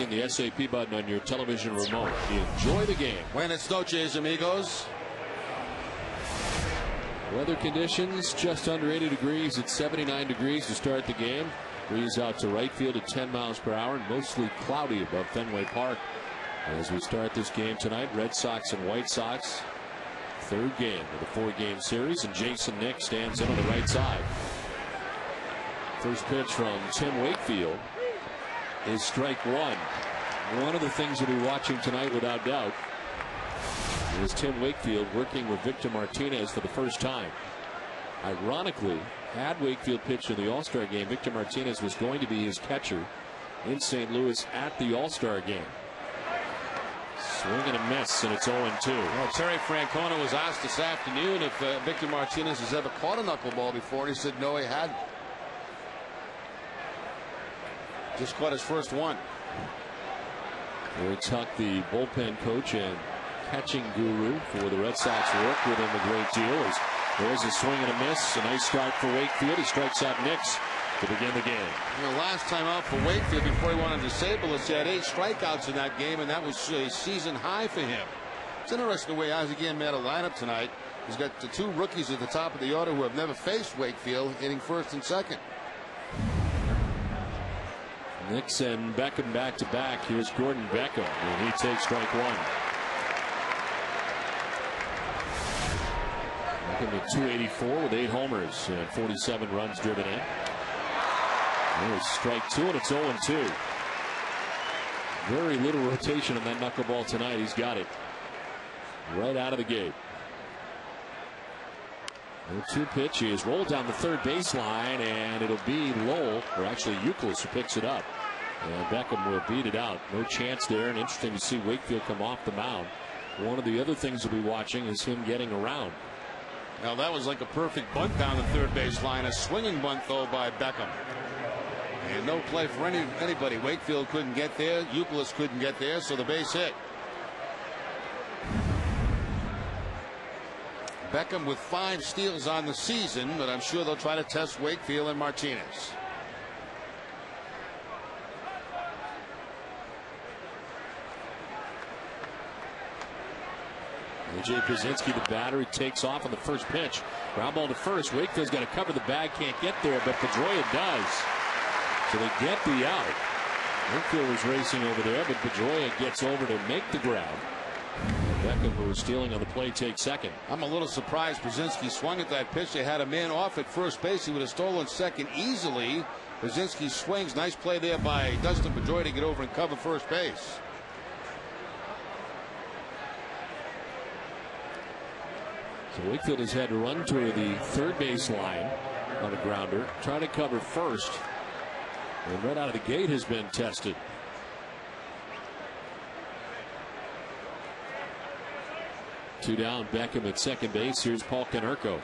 clicking the SAP button on your television remote. Enjoy the game. Buenas noches, amigos. Weather conditions just under 80 degrees at 79 degrees to start the game. Breeze out to right field at 10 miles per hour and mostly cloudy above Fenway Park. As we start this game tonight, Red Sox and White Sox. Third game of the 4-game series, and Jason Nick stands in on the right side. First pitch from Tim Wakefield is strike one. One of the things we'll be watching tonight without doubt is Tim Wakefield working with Victor Martinez for the first time. Ironically, had Wakefield pitched in the All-Star game, Victor Martinez was going to be his catcher in St. Louis at the All-Star game. Swing and a miss, and it's 0-2. Well, Terry Francona was asked this afternoon if Victor Martinez has ever caught a knuckleball before, and he said no, he hadn't. Just caught his first one. Eric Tuck, the bullpen coach and catching guru for the Red Sox, worked with him a great deal. There's a swing and a miss. A nice start for Wakefield. He strikes out Nix to begin the game. You know, last time out for Wakefield before he went on disabled, he had 8 strikeouts in that game, and that was a season high for him. It's interesting the way Isaac again made a lineup tonight. He's got the 2 rookies at the top of the order who have never faced Wakefield, hitting first and second. Nix and Beckham back to back. Here's Gordon Beckham, and he takes strike one. Beckham at 284 with 8 homers and 47 runs driven in. There's strike 2, and it's 0-2. Very little rotation on that knuckleball tonight. He's got it right out of the gate. 0-2 pitch. He is rolled down the third baseline, and it'll be Lowell, or actually Youkilis, who picks it up. And Beckham will beat it out. No chance there, and interesting to see Wakefield come off the mound. One of the other things we'll be watching is him getting around. Now that was like a perfect bunt down the third baseline. A swinging bunt, though, by Beckham. And no play for anybody. Wakefield couldn't get there. Youkilis couldn't get there, so the base hit. Beckham with 5 steals on the season, but I'm sure they'll try to test Wakefield and Martinez. A.J. Brzezinski, the batter, takes off on the first pitch. Ground ball to first. Wakefield's got to cover the bag, can't get there, but Pedroia does. So they get the out. Wakefield was racing over there, but Pedroia gets over to make the grab. Beckham, who was stealing on the play, takes second. I'm a little surprised Brzezinski swung at that pitch. They had a man off at first base. He would have stolen second easily. Brzezinski swings. Nice play there by Dustin Pedroia to get over and cover first base. So Wakefield has had to run to the third base line on a grounder, try to cover first, and right out of the gate has been tested. Two down, Beckham at second base. Here's Paul Konerko.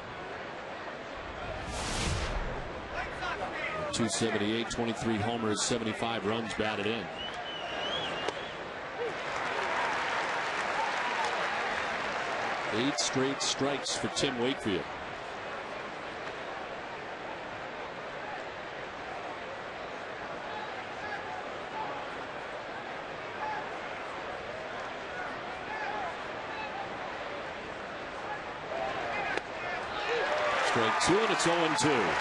278, 23 homers, 75 runs batted in. Eight straight strikes for Tim Wakefield. Strike 2, and it's 0-2.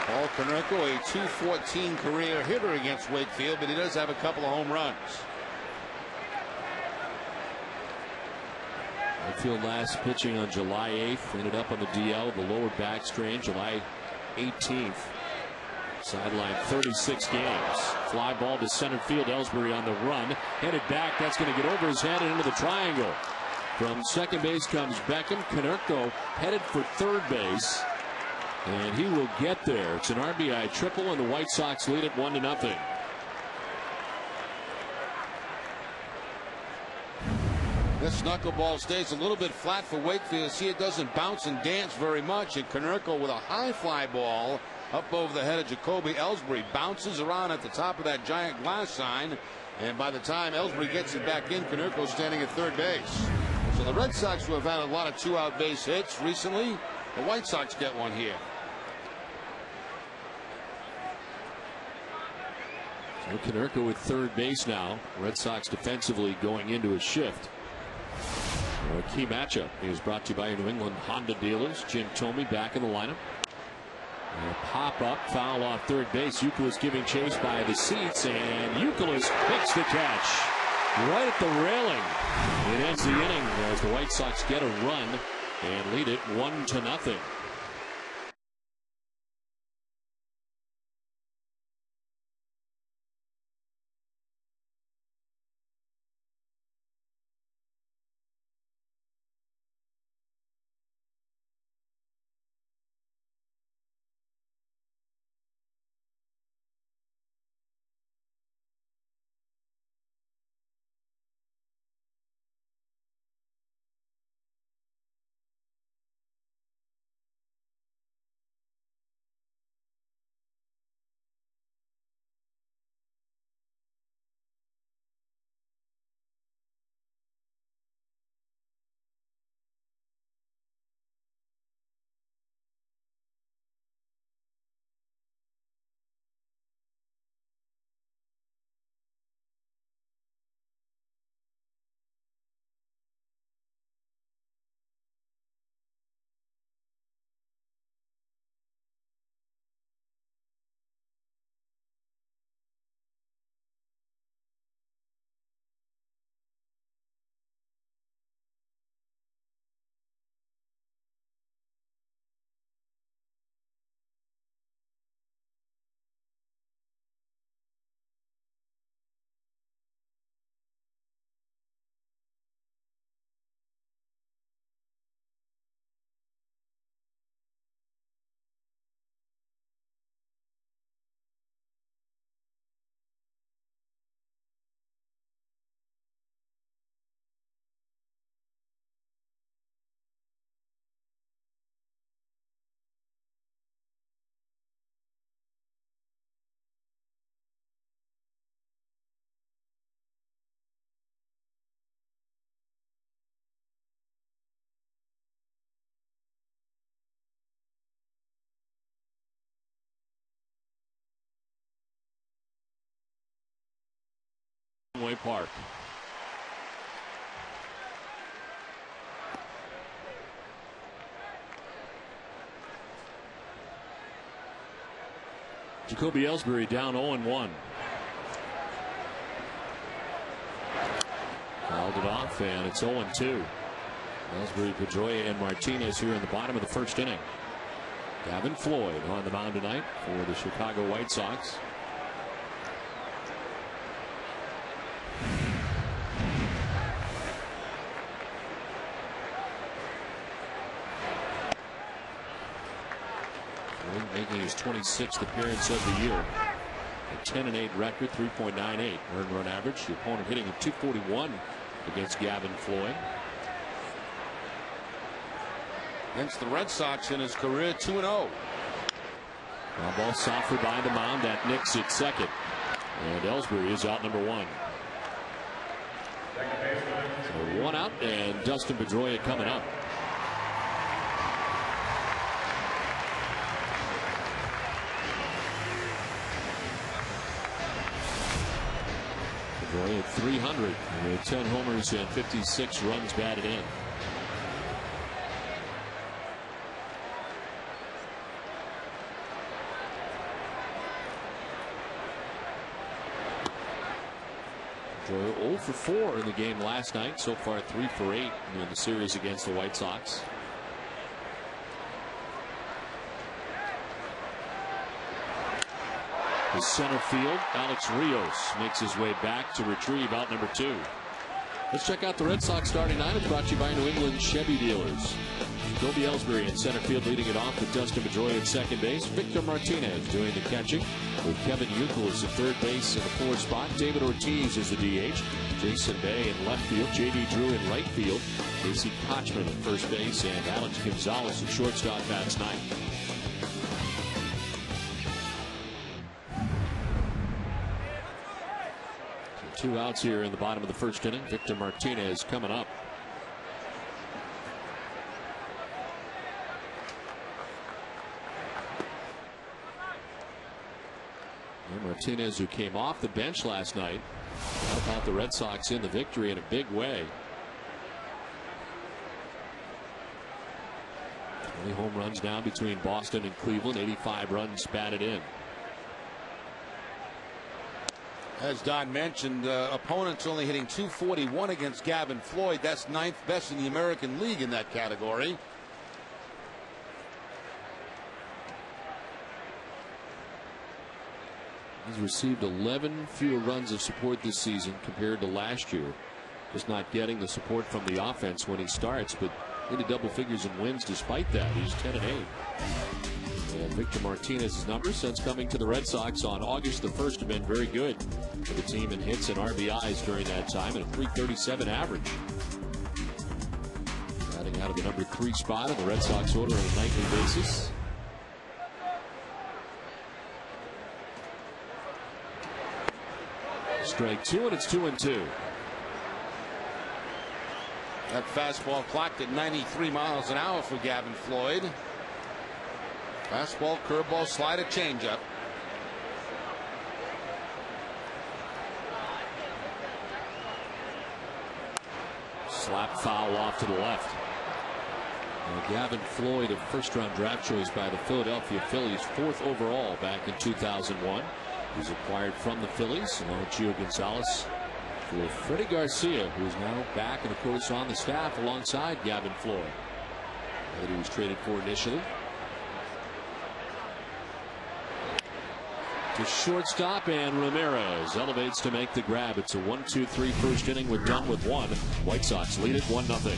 Paul Konerko, a .214 career hitter against Wakefield, but he does have a couple of home runs. Wakefield last pitching on July 8th, ended up on the DL, the lower back strain, July 18th. Sidelined 36 games. Fly ball to center field. Ellsbury on the run. Headed back. That's going to get over his head and into the triangle. From second base comes Beckham. Konerko headed for third base. And he will get there. It's an RBI triple, and the White Sox lead it 1-0. This knuckleball stays a little bit flat for Wakefield. See, it doesn't bounce and dance very much. And Konerko with a high fly ball up over the head of Jacoby Ellsbury. Bounces around at the top of that giant glass sign. And by the time Ellsbury gets it back in, Konerko's standing at third base. So the Red Sox, who have had a lot of 2-out base hits recently, the White Sox get one here. Konerko with third base now. Red Sox defensively going into a shift. A key matchup is brought to you by your New England Honda dealers. Jim Thome back in the lineup. And a pop up foul off third base. Youkilis giving chase by the seats, and Youkilis makes the catch right at the railing. It ends the inning as the White Sox get a run and lead it 1-0. Park. Jacoby Ellsbury down 0-1. Fouled it off, and it's 0-2. Ellsbury, Pedroia, and Martinez here in the bottom of the first inning. Gavin Floyd on the mound tonight for the Chicago White Sox. Making his 26th appearance of the year. A 10-8 record, 3.98 earned run average. The opponent hitting a .241 against Gavin Floyd. Against the Red Sox in his career, 2-0. Now ball softened by the mound at Nix at second. And Ellsbury is out number one. So one out, and Dustin Pedroia coming up. Pedroia at 300 with 10 homers and 56 runs batted in. Pedroia 0 for 4 in the game last night. So far 3 for 8 in the series against the White Sox. The center field, Alex Rios makes his way back to retrieve out number 2. Let's check out the Red Sox starting nine. It's brought to you by New England Chevy dealers. Jacoby Ellsbury in center field, leading it off with Dustin Pedroia at second base. Victor Martinez doing the catching with Kevin Youkilis at third base in the 4 spot. David Ortiz is the DH. Jason Bay in left field. J.D. Drew in right field. Casey Kochman at first base, and Alex Gonzalez at shortstop bats ninth. So 2 outs here in the bottom of the first inning. Victor Martinez coming up. Martinez, who came off the bench last night, helped out the Red Sox in the victory in a big way. 20 home runs now between Boston and Cleveland. 85 runs batted in. As Don mentioned, opponents only hitting .241 against Gavin Floyd. That's 9th best in the American League in that category. He's received 11 fewer runs of support this season compared to last year. Just not getting the support from the offense when he starts, but into double figures in wins despite that. He's 10-8. And Victor Martinez's numbers since coming to the Red Sox on August the 1st have been very good for the team in hits and RBIs during that time, and a .337 average. Batting out of the number 3 spot in the Red Sox order on a nightly basis. Strike 2, and it's 2-2. That fastball clocked at 93 miles an hour for Gavin Floyd. Fastball, curveball, slider, changeup. Slap foul off to the left. Gavin Floyd, a first-round draft choice by the Philadelphia Phillies, 4th overall back in 2001. He's acquired from the Phillies along with Gio Gonzalez for Freddie Garcia, who is now back and of course on the staff alongside Gavin Floyd that he was traded for initially. To shortstop, and Ramirez elevates to make the grab. It's a 1-2-3 first inning. We're done with 1. White Sox lead it 1-0.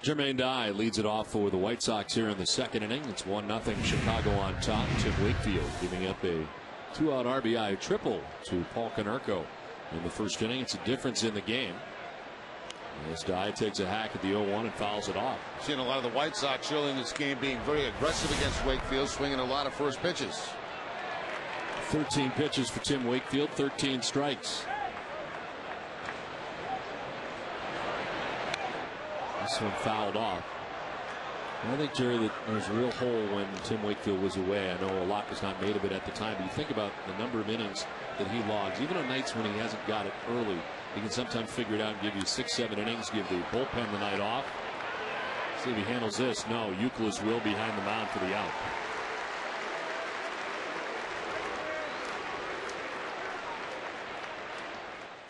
Jermaine Dye leads it off for the White Sox here in the second inning. It's 1-0 Chicago on top. Tim Wakefield giving up a 2-out RBI triple to Paul Konerko in the first inning. It's a difference in the game. As Dye takes a hack at the 0-1 and fouls it off. Seen a lot of the White Sox early in this game being very aggressive against Wakefield, swinging a lot of first pitches. 13 pitches for Tim Wakefield, 13 strikes. This one fouled off. I think, Jerry, that there's a real hole when Tim Wakefield was away. I know a lot was not made of it at the time, but you think about the number of innings that he logs. Even on nights when he hasn't got it early, he can sometimes figure it out and give you 6-7 innings, give the bullpen the night off. See if he handles this. No, Euclid will behind the mound for the out.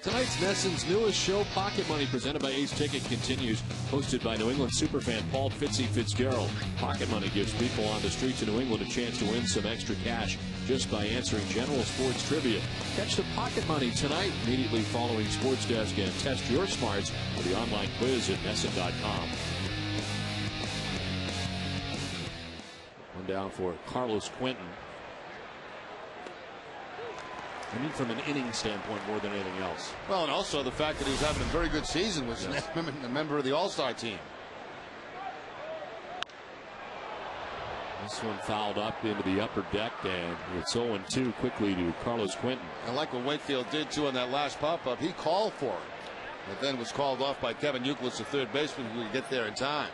Tonight's Nesson's newest show, Pocket Money, presented by Ace Ticket, continues. Hosted by New England superfan Paul Fitzy Fitzgerald. Pocket Money gives people on the streets of New England a chance to win some extra cash just by answering general sports trivia. Catch the Pocket Money tonight, immediately following Sports Desk, and test your smarts with the online quiz at Nesson.com. One down for Carlos Quentin. I mean, from an inning standpoint more than anything else. Well, and also the fact that he was having a very good season, was a member of the All-Star team. This one fouled up into the upper deck, and it's 0-2 quickly to Carlos Quentin. I like what Wakefield did too on that last pop-up. He called for it, but then was called off by Kevin Youkilis, the third baseman, who would get there in time.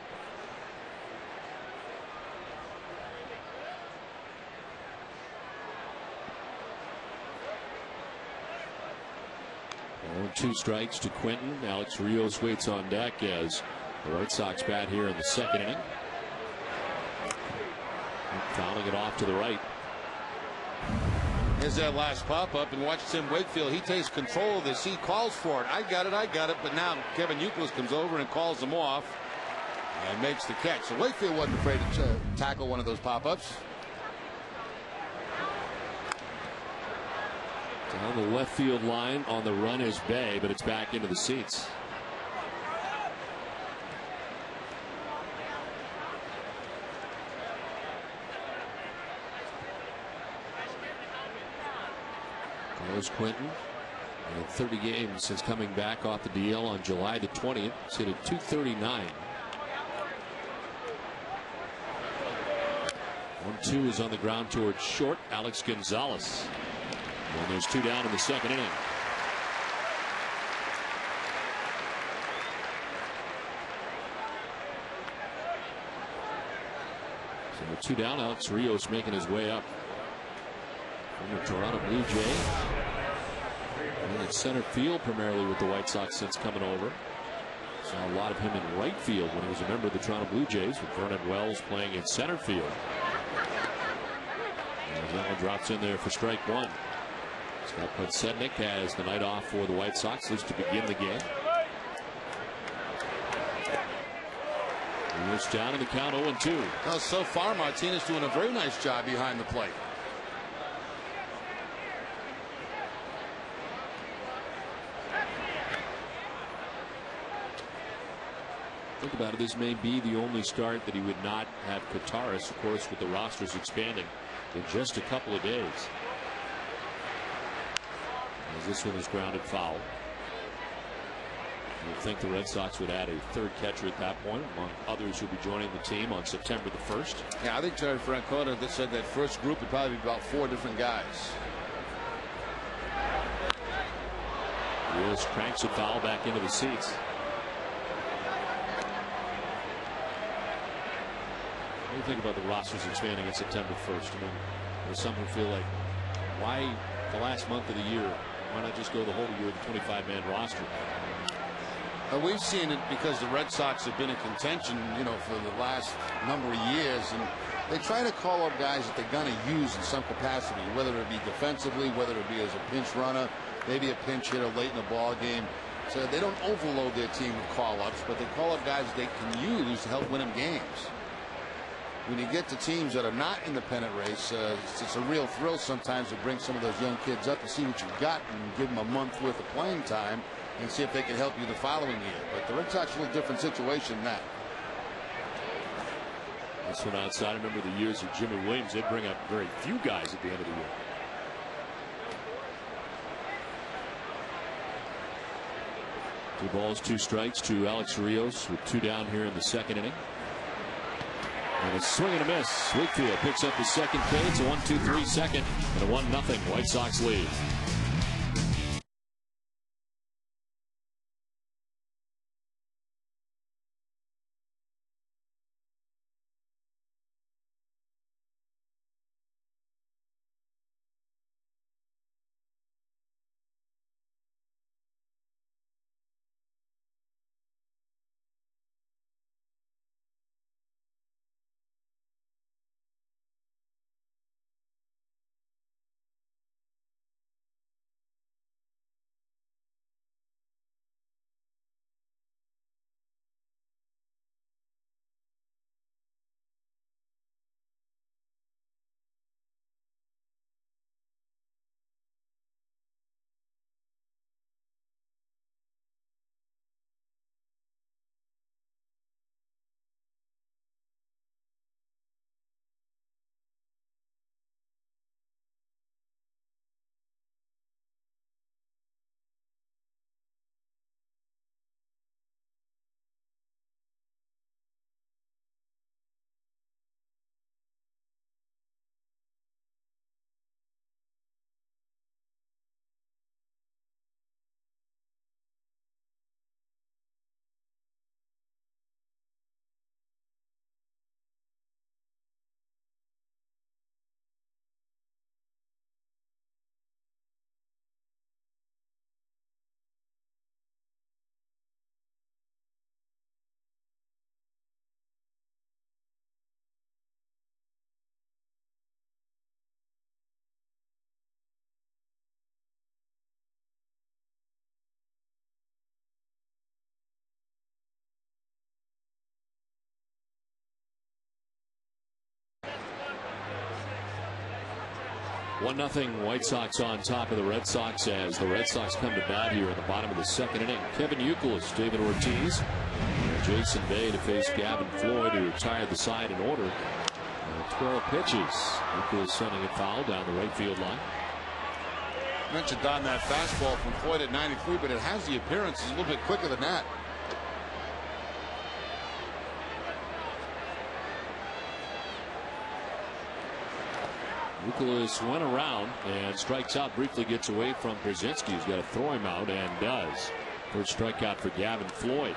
Two strikes to Quentin. Alex Rios waits on deck as the White Sox bat here in the second inning. Fouling it off to the right. Here's that last pop-up, and watch Tim Wakefield. He takes control of this. He calls for it. I got it. But now Kevin Youkilis comes over and calls him off and makes the catch. So Wakefield wasn't afraid to tackle one of those pop-ups. Down the left field line on the run is Bay, but it's back into the seats. Carlos Quentin, in 30 games since coming back off the DL on July the 20th, he's hit at .239. 1-2 is on the ground towards short. Alex Gonzalez. And there's two down in the second inning. So two down. Alex Rios making his way up. Former Toronto Blue Jay. And in center field primarily with the White Sox since coming over. Saw a lot of him in right field when he was a member of the Toronto Blue Jays, with Vernon Wells playing in center field. And that one drops in there for strike one. Scott Podsednik has the night off for the White Sox, this to begin the game. Rios down in the count, 0-2. Well, so far Martinez doing a very nice job behind the plate. Think about it, this may be the only start that he would not have Kataris, of course, with the rosters expanding in just a couple of days. As this one is grounded foul. You would think the Red Sox would add a third catcher at that point, among others who will be joining the team on September the 1st. Yeah, I think Terry Francona said that first group would probably be about 4 different guys. Rios cranks a foul back into the seats. What do you think about the rosters expanding on September 1st? I mean, there's some who feel like, why the last month of the year? Why not just go the whole year with a 25-man roster? We've seen it because the Red Sox have been in contention, for the last number of years, and they try to call up guys that they're going to use in some capacity, whether it be defensively, whether it be as a pinch runner, maybe a pinch hitter late in the ball game. So they don't overload their team with call-ups, but they call up guys they can use to help win them games. When you get to teams that are not in the pennant race, it's a real thrill sometimes to bring some of those young kids up to see what you've got and give them a month worth of playing time and see if they can help you the following year. But the Red Sox are a little different situation than that. This one outside. I remember the years of Jimmy Williams, they'd bring up very few guys at the end of the year. Two balls, two strikes to Alex Rios with two down here in the second inning. And a swing and a miss. Wakefield picks up his second K. It's a 1-2-3 second and a 1-0 White Sox lead. 1-0 White Sox on top of the Red Sox as the Red Sox come to bat here in the bottom of the second inning. Kevin Youkilis, David Ortiz, and Jason Bay to face Gavin Floyd, who retired the side in order. 12 pitches. Youkilis sending it foul down the right field line. Mentioned on that fastball from Floyd at 93, but it has the appearance it's a little bit quicker than that. Youkilis went around and strikes out, briefly gets away from Brzezinski, who's got to throw him out, and does. First strikeout for Gavin Floyd.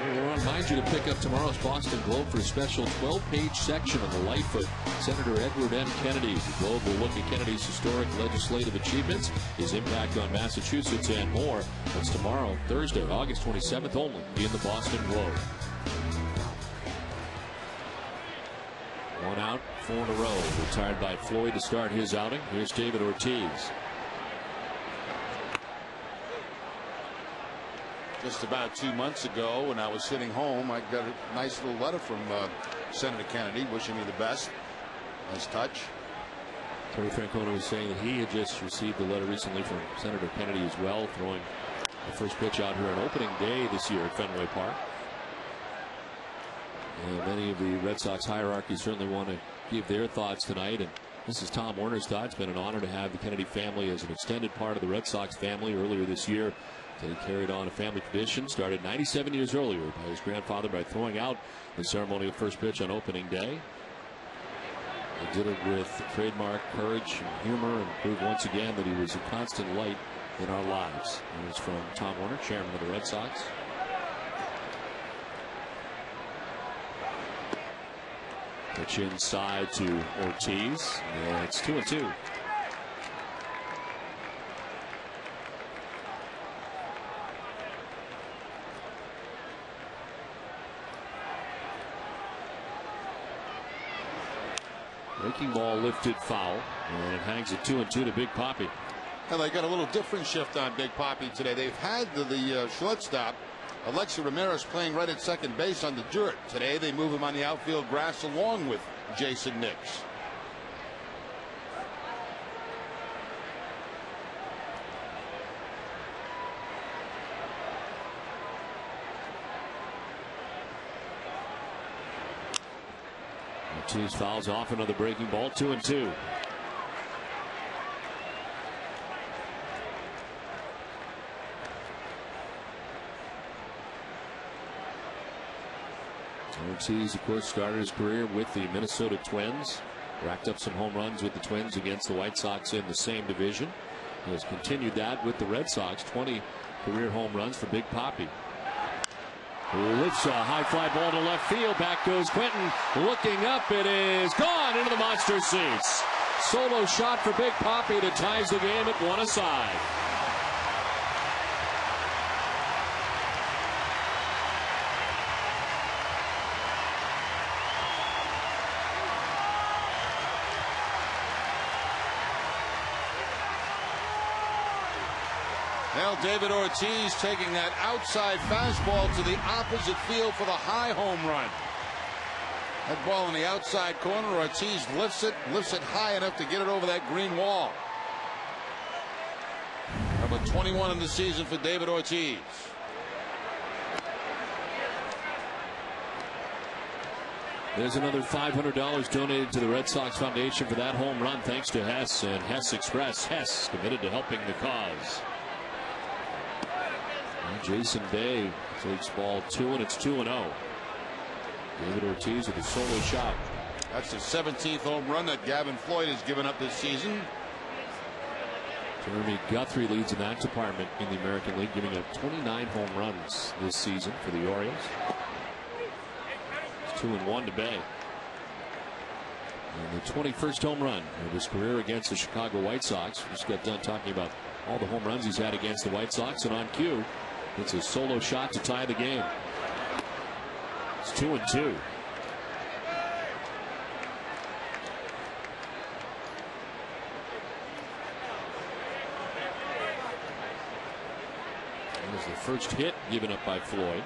We want to remind you to pick up tomorrow's Boston Globe for a special 12-page section on the life of Senator Edward M. Kennedy. The Globe will look at Kennedy's historic legislative achievements, his impact on Massachusetts, and more. That's tomorrow, Thursday, August 27th, only in the Boston Globe. One out, 4 in a row. Retired by Floyd to start his outing. Here's David Ortiz. Just about 2 months ago, when I was sitting home, I got a nice little letter from Senator Kennedy wishing me the best. Nice touch. Terry Francona was saying that he had just received a letter recently from Senator Kennedy as well, throwing the first pitch out here on opening day this year at Fenway Park. And many of the Red Sox hierarchy certainly want to give their thoughts tonight. And this is Tom Werner's thoughts. It's been an honor to have the Kennedy family as an extended part of the Red Sox family. Earlier this year, they carried on a family tradition started 97 years earlier by his grandfather by throwing out the ceremonial first pitch on opening day. They did it with trademark courage and humor, and proved once again that he was a constant light in our lives. And it's from Tom Werner, chairman of the Red Sox. Pitch inside to Ortiz, and it's 2-2. Breaking ball lifted foul, and it hangs at 2-2 to Big Papi. And they got a little different shift on Big Papi today. They've had the shortstop Alexi Ramirez playing right at second base on the dirt. Today they move him on the outfield grass along with Jason Nix. Ortiz fouls off another breaking ball, 2-2. Ortiz, of course, started his career with the Minnesota Twins. Racked up some home runs with the Twins against the White Sox in the same division. He has continued that with the Red Sox. 20 career home runs for Big Papi. Who lifts a high fly ball to left field. Back goes Quentin. Looking up, it is gone into the monster seats. Solo shot for Big Papi that ties the game at 1 aside. Now David Ortiz taking that outside fastball to the opposite field for the high home run. That ball in the outside corner. Ortiz lifts it high enough to get it over that green wall. Number 21 in the season for David Ortiz. There's another $500 donated to the Red Sox Foundation for that home run, thanks to Hess and Hess Express. Hess committed to helping the cause. Jason Bay takes ball 2, and it's 2-0. David Ortiz with a solo shot. That's the 17th home run that Gavin Floyd has given up this season. Jeremy Guthrie leads in that department in the American League, giving up 29 home runs this season for the Orioles. It's 2-1 to Bay. And the 21st home run of his career against the Chicago White Sox. We just got done talking about all the home runs he's had against the White Sox, and on cue, it's a solo shot to tie the game. It's 2-2. That was the first hit given up by Floyd.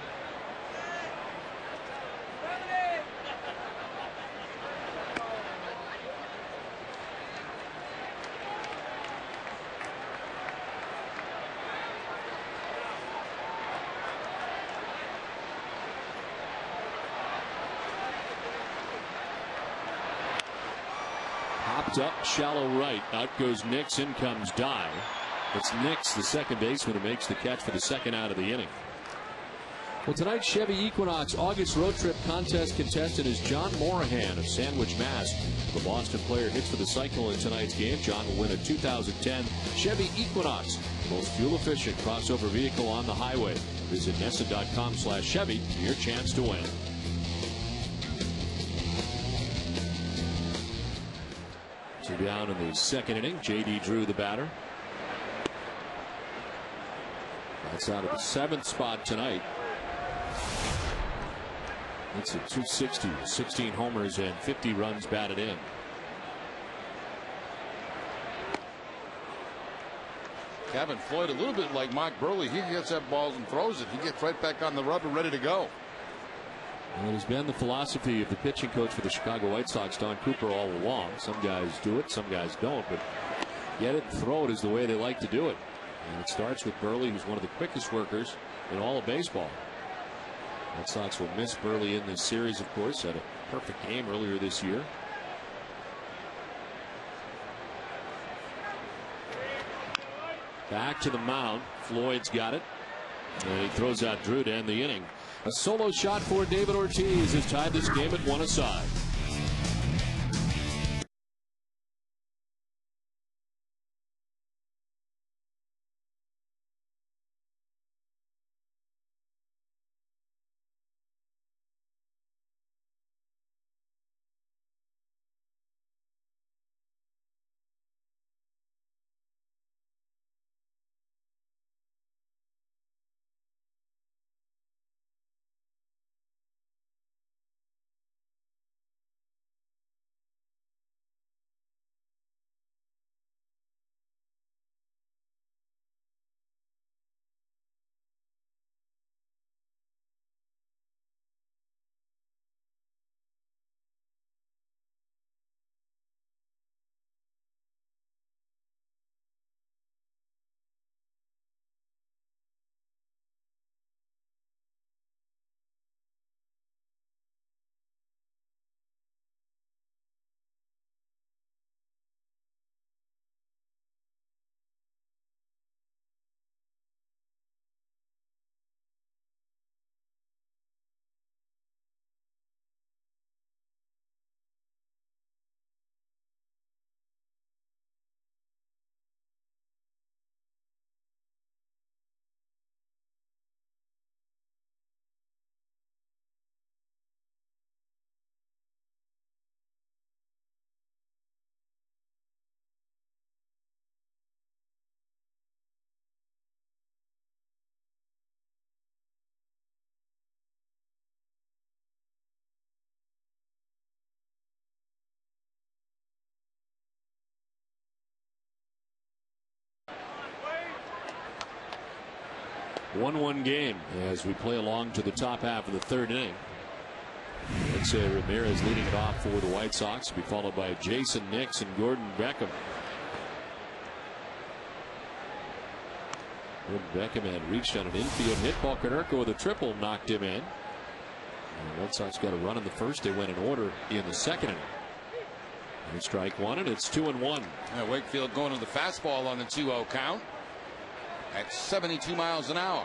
Popped up, shallow right. Out goes Nix, in comes Dye. It's Nix, the second baseman, who makes the catch for the second out of the inning. Well, tonight's Chevy Equinox August road trip contest contestant is John Morahan of Sandwich, Mass. The Boston player hits for the cycle in tonight's game. John will win a 2010 Chevy Equinox, the most fuel-efficient crossover vehicle on the highway. Visit Nessa.com/Chevy for your chance to win. Two down in the second inning. J.D. Drew, the batter. That's out of the 7th spot tonight. It's a 260, 16 homers and 50 runs batted in. Kevin Floyd, a little bit like Mark Burley. He gets that ball and throws it. He gets right back on the rubber, ready to go. And it has been the philosophy of the pitching coach for the Chicago White Sox, Don Cooper, all along. Some guys do it, some guys don't, but get it and throw it is the way they like to do it. And it starts with Burley, who's one of the quickest workers in all of baseball. White Sox will miss Burley in this series, of course. Had a perfect game earlier this year. Back to the mound. Floyd's got it. And he throws out Drew to end the inning. A solo shot for David Ortiz has tied this game at 1 aside. A 1-1 game as we play along to the top half of the third inning. Let's say Ramirez leading it off for the White Sox, to be followed by Jason Nix and Gordon Beckham. Gordon Beckham had reached on an infield hit. Paul Konerko with a triple knocked him in. And the White Sox got a run in the first. They went in order in the second inning. And strike one, and it's 2-1. Wakefield going to the fastball on the 2-0 count at 72 miles an hour.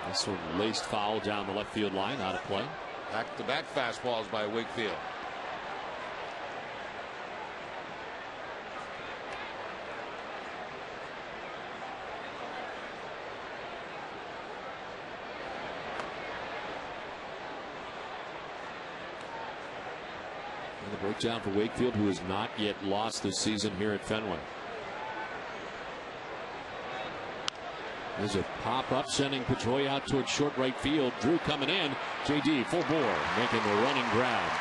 This one laced foul down the left field line, out of play. Back-to-back fastballs by Wakefield. And the breakdown for Wakefield, who has not yet lost this season here at Fenway. There's a pop-up sending Pedroia out towards short right field. Drew coming in. J.D. full bore, making the running grab.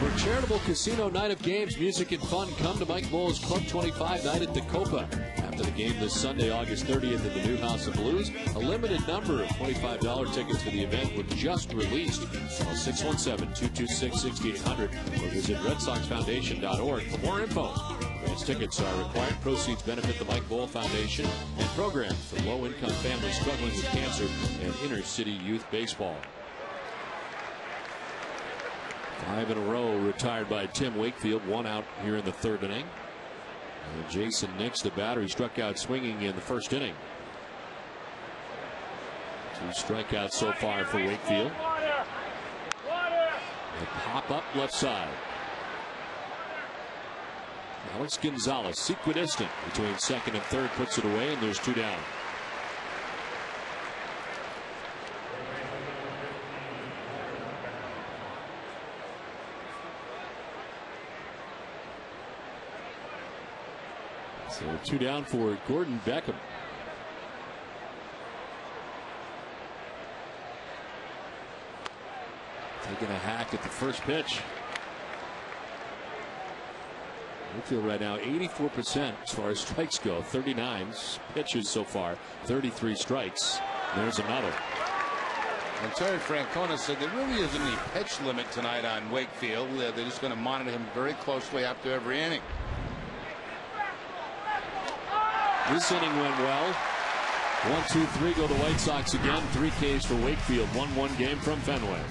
For charitable casino night of games, music and fun, come to Mike Bowles Club 25 night at the Copa. After the game this Sunday, August 30th at the new House of Blues, a limited number of $25 tickets for the event were just released. Call 617-226-6800 or visit RedSoxFoundation.org for more info. Advance tickets are required. Proceeds benefit the Mike Bowl Foundation and programs for low-income families struggling with cancer and inner-city youth baseball. 5 in a row retired by Tim Wakefield. 1 out here in the 3rd inning. And Jason Nix, the batter, he struck out swinging in the 1st inning. 2 strikeouts so far for Wakefield. A pop up left side. Alex Gonzalez, equidistant between 2nd and 3rd, puts it away, and there's 2 down. So 2 down for Gordon Beckham. Taking a hack at the first pitch. Wakefield right now 84% as far as strikes go. 39 pitches so far, 33 strikes. There's another. And Terry Francona said there really isn't any pitch limit tonight on Wakefield. They're just going to monitor him very closely after every inning. This inning went well. 1, 2, 3 go the White Sox again. 3 Ks for Wakefield. 1-1 game from Fenway.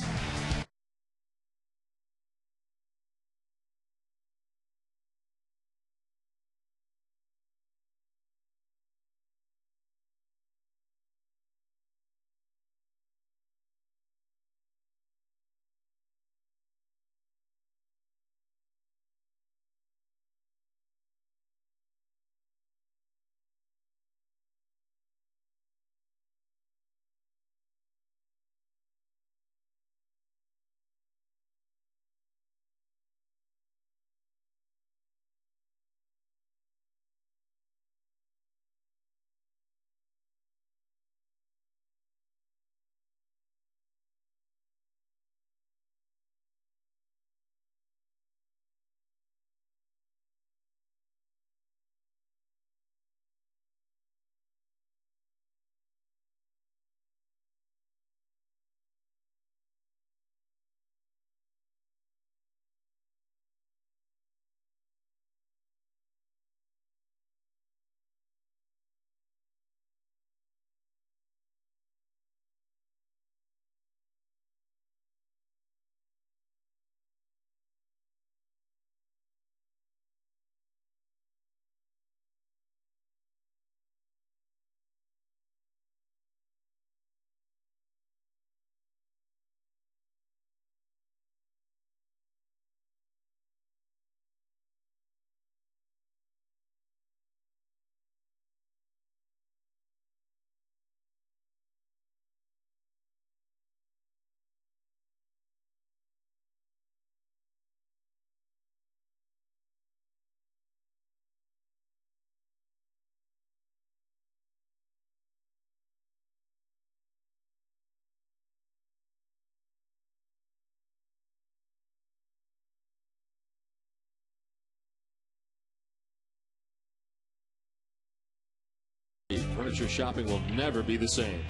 Furniture shopping will never be the same.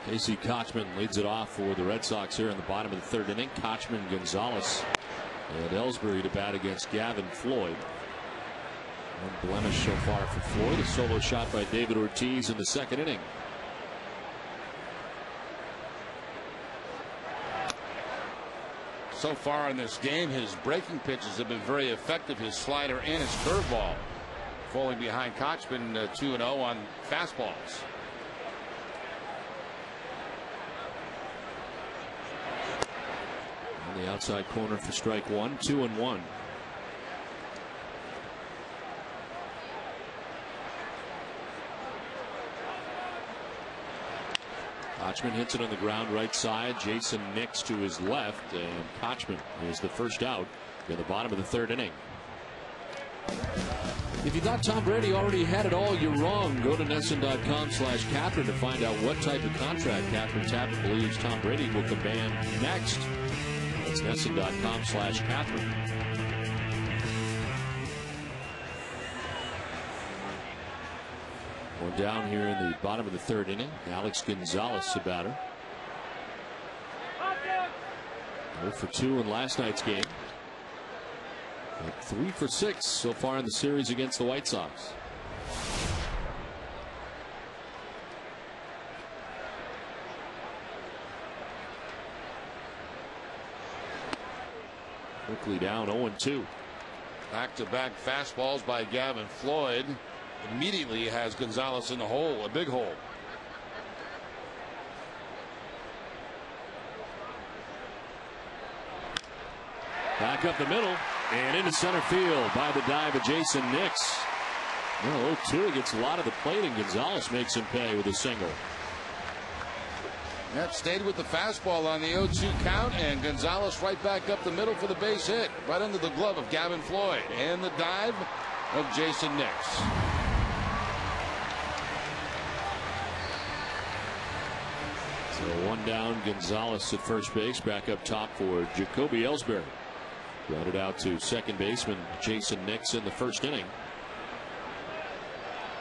Casey Kochman leads it off for the Red Sox here in the bottom of the 3rd inning. Kochman, Gonzalez, and Ellsbury to bat against Gavin Floyd. One blemish so far for Floyd. A solo shot by David Ortiz in the 2nd inning. So far in this game, his breaking pitches have been very effective. His slider and his curveball. Falling behind Kochman 2-0 on fastballs. On the outside corner for strike 1, 2-1. Kochman hits it on the ground right side. Jason Nix to his left, and Kochman is the first out in the bottom of the 3rd inning. If you thought Tom Brady already had it all, you're wrong. Go to NESN.com/Catherine to find out what type of contract Catherine Tappan believes Tom Brady will command next. That's NESN.com/Catherine. One down here in the bottom of the 3rd inning. Alex Gonzalez, the batter. 0 for 2 in last night's game. And 3 for 6 so far in the series against the White Sox. Quickly down 0-2. Back-to-back fastballs by Gavin Floyd. Immediately has Gonzalez in the hole, a big hole. Back up the middle and into center field by the dive of Jason Nix. Well, 0-2 against a lot of the plate, and Gonzalez makes him pay with a single. That stayed with the fastball on the 0-2 count, and Gonzalez right back up the middle for the base hit, right under the glove of Gavin Floyd, and the dive of Jason Nix. So 1 down, Gonzalez at first base, back up top for Jacoby Ellsbury. Grounded out to second baseman Jason Nix in the first inning.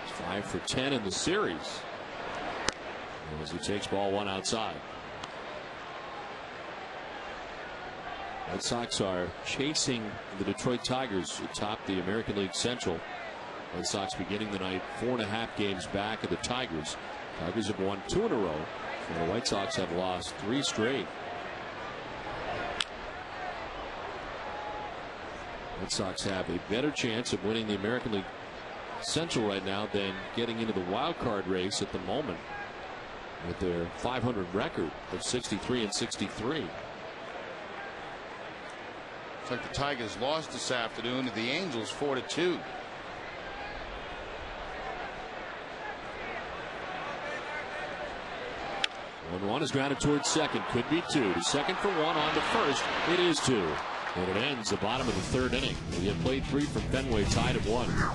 5 for 10 in the series as he takes ball 1 outside. Red Sox are chasing the Detroit Tigers atop the American League Central. Red Sox beginning the night 4.5 games back of the Tigers. Tigers have won 2 in a row, and the White Sox have lost 3 straight. Red Sox have a better chance of winning the American League Central right now than getting into the wild card race at the moment, with their .500 record of 63-63. Looks like the Tigers lost this afternoon to the Angels 4-2. One is grounded towards second. Could be 2. To second for 1 on to first. It is 2. And it ends the bottom of the 3rd inning. We have played 3 from Fenway, tied at 1.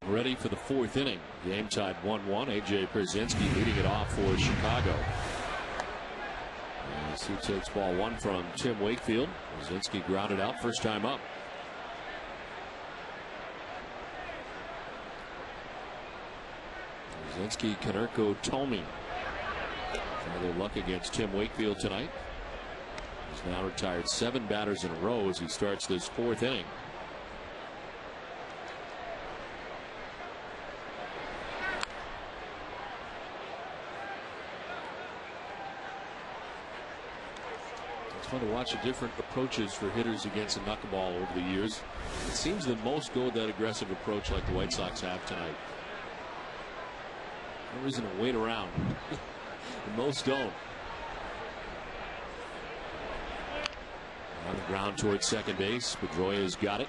Ready for the 4th inning. Game tied 1-1. A.J. Pierzynski leading it off for Chicago. As he takes ball 1 from Tim Wakefield. Pierzynski grounded out first time up. Pierzynski, Konerko, Tomey. Try their luck against Tim Wakefield tonight. He's now retired 7 batters in a row as he starts this 4th inning. It's fun to watch the different approaches for hitters against a knuckleball over the years. It seems that most go that aggressive approach like the White Sox have tonight. No reason to wait around. Most don't. On the ground towards second base. Pedroia's got it.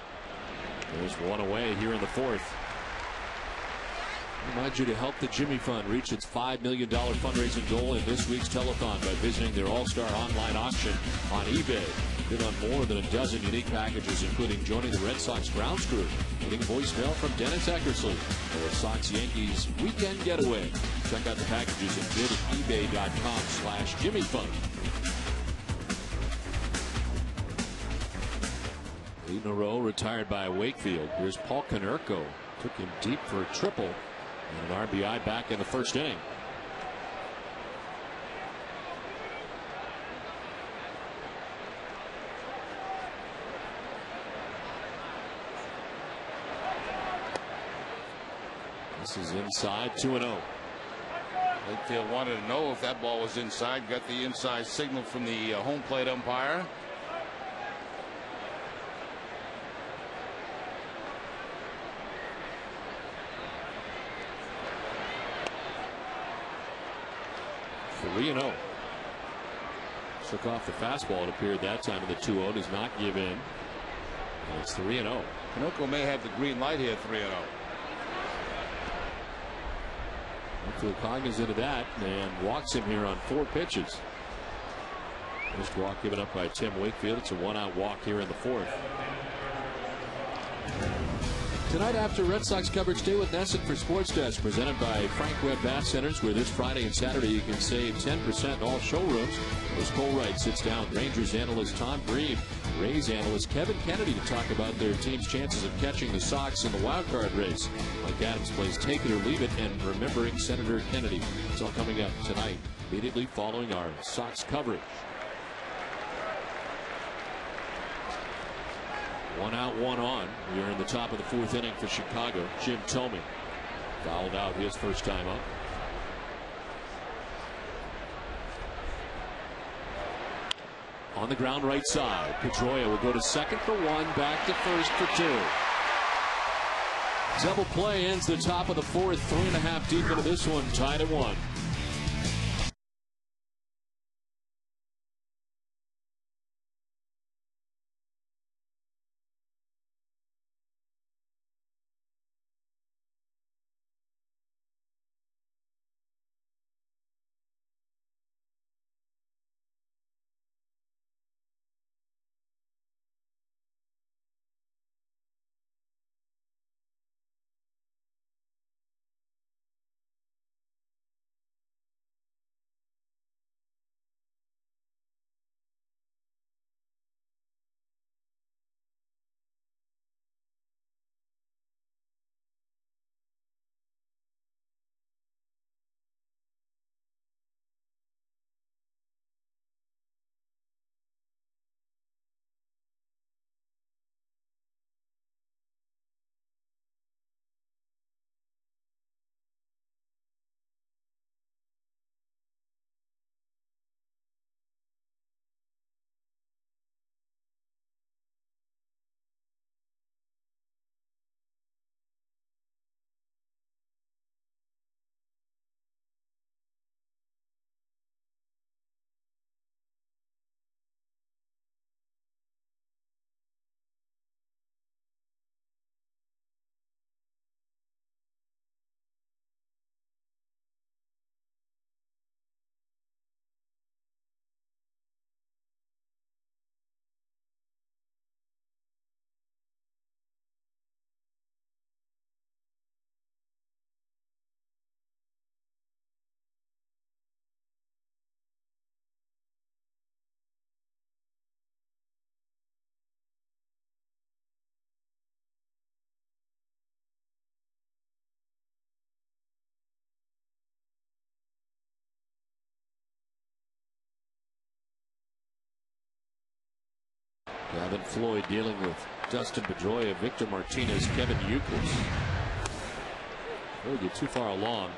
There's one away here in the fourth. I remind you to help the Jimmy Fund reach its $5 million fundraising goal in this week's telethon by visiting their All-Star online auction on eBay. Bid on more than a dozen unique packages, including joining the Red Sox grounds crew, getting voicemail from Dennis Eckersley, or a Sox-Yankees weekend getaway. Check out the packages and bid at ebay.com/JimmyFund. 8 in a row retired by Wakefield. Here's Paul Konerko. Took him deep for a triple and an RBI back in the first inning. This is inside, 2-0. Wakefield wanted to know if that ball was inside. Got the inside signal from the home plate umpire. Three and 0. Shook off the fastball, it appeared that time, in the 2-0. Does not give in. And it's 3-0. Konerko may have the green light here, 3-0. Wakefield cognizant of that and walks him here on 4 pitches. First walk given up by Tim Wakefield. It's a 1-out walk here in the fourth. Tonight after Red Sox coverage, stay with Nesson for Sports Desk, presented by Frank Webb Bath Centers, where this Friday and Saturday you can save 10% in all showrooms. As Cole Wright sits down, Rangers analyst Tom Grieve, Rays analyst Kevin Kennedy to talk about their team's chances of catching the Sox in the wild card race. Mike Adams plays Take It or Leave It and Remembering Senator Kennedy. It's all coming up tonight, immediately following our Sox coverage. 1 out, 1 on. We are in the top of the fourth inning for Chicago. Jim Thome fouled out his first time up. On the ground right side. Pedroia will go to second for 1, back to first for 2. Double play ends the top of the fourth. 3.5 deep into this one, tied at 1. Gavin Floyd dealing with Dustin Pedroia, Victor Martinez, Kevin Youkilis. Don't get too far along.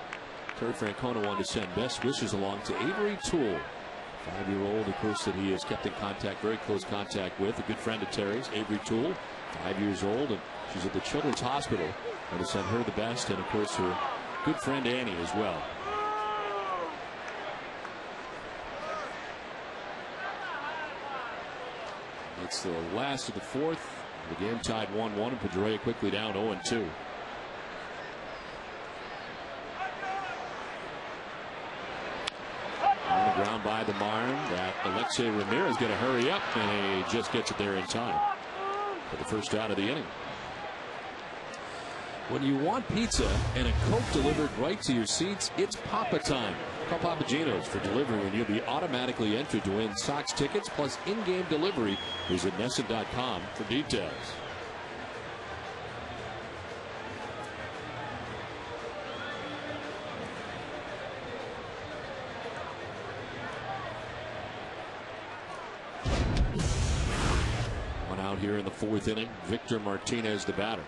Terry Francona wanted to send best wishes along to Avery Toole, 5-year-old, of course, that he has kept in contact, very close contact with. A good friend of Terry's, Avery Toole, 5 years old, and she's at the Children's Hospital. Want to send her the best, and of course her good friend Annie as well. It's the last of the fourth. The game tied 1-1, and Pedroia quickly down 0-2. On the ground by the Marne. That Alexei Ramirez going to hurry up, and he just gets it there in time for the first out of the inning. When you want pizza and a Coke delivered right to your seats, it's Papa time. Call Papa Gino's for delivery, and you'll be automatically entered to win Sox tickets plus in-game delivery. Visit NESN.com for details. One out here in the fourth inning. Victor Martinez, the batter.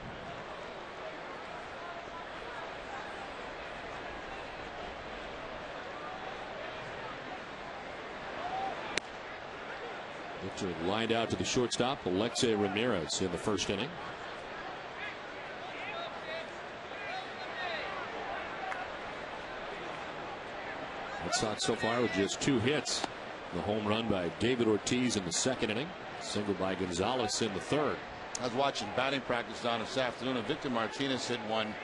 Victor lined out to the shortstop, Alexei Ramirez, in the first inning. Red Sox so far with just 2 hits. The home run by David Ortiz in the second inning. Single by Gonzalez in the third. I was watching batting practice down this afternoon, and Victor Martinez hit one,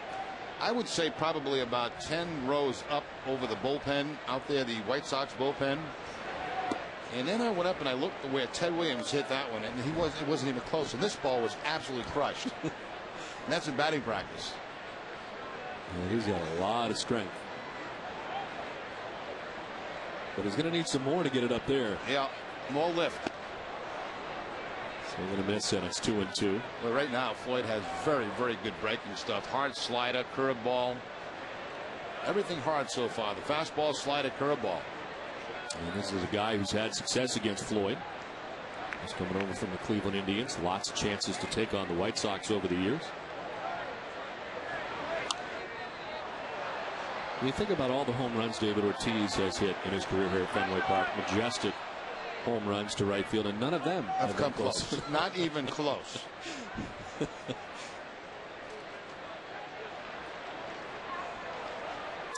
I would say probably about 10 rows up over the bullpen out there, the White Sox bullpen. And then I went up and I looked where Ted Williams hit that one, and it wasn't even close. And this ball was absolutely crushed. And that's in batting practice. Yeah, he's got a lot of strength, but he's going to need some more to get it up there. Yeah, more lift. Swing and a miss, and it's 2-2. Well, right now Floyd has very, very good breaking stuff. Hard slider, curveball, everything hard so far. The fastball, slider, curveball. And this is a guy who's had success against Floyd. He's coming over from the Cleveland Indians. Lots of chances to take on the White Sox over the years. When you think about all the home runs David Ortiz has hit in his career here at Fenway Park, majestic home runs to right field, and none of them have come close. Not even close.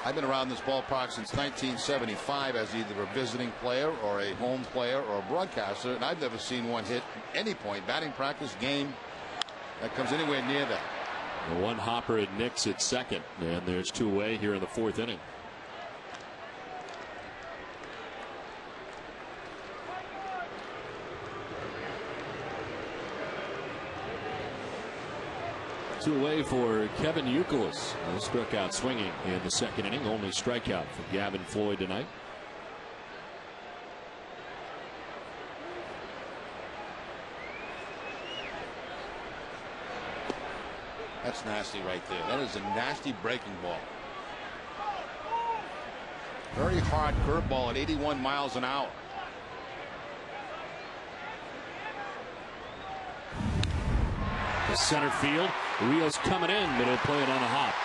I've been around this ballpark since 1975 as either a visiting player or a home player or a broadcaster, and I've never seen one hit at any point, batting practice, game, that comes anywhere near that. The one hopper at Nix at second, and there's 2 away here in the fourth inning. Two away for Kevin Youkilis. He struck out swinging in the second inning. Only strikeout for Gavin Floyd tonight. That's nasty right there. That is a nasty breaking ball. Very hard curveball at 81 miles an hour. The center field. Rios coming in, but he'll play it on a hop.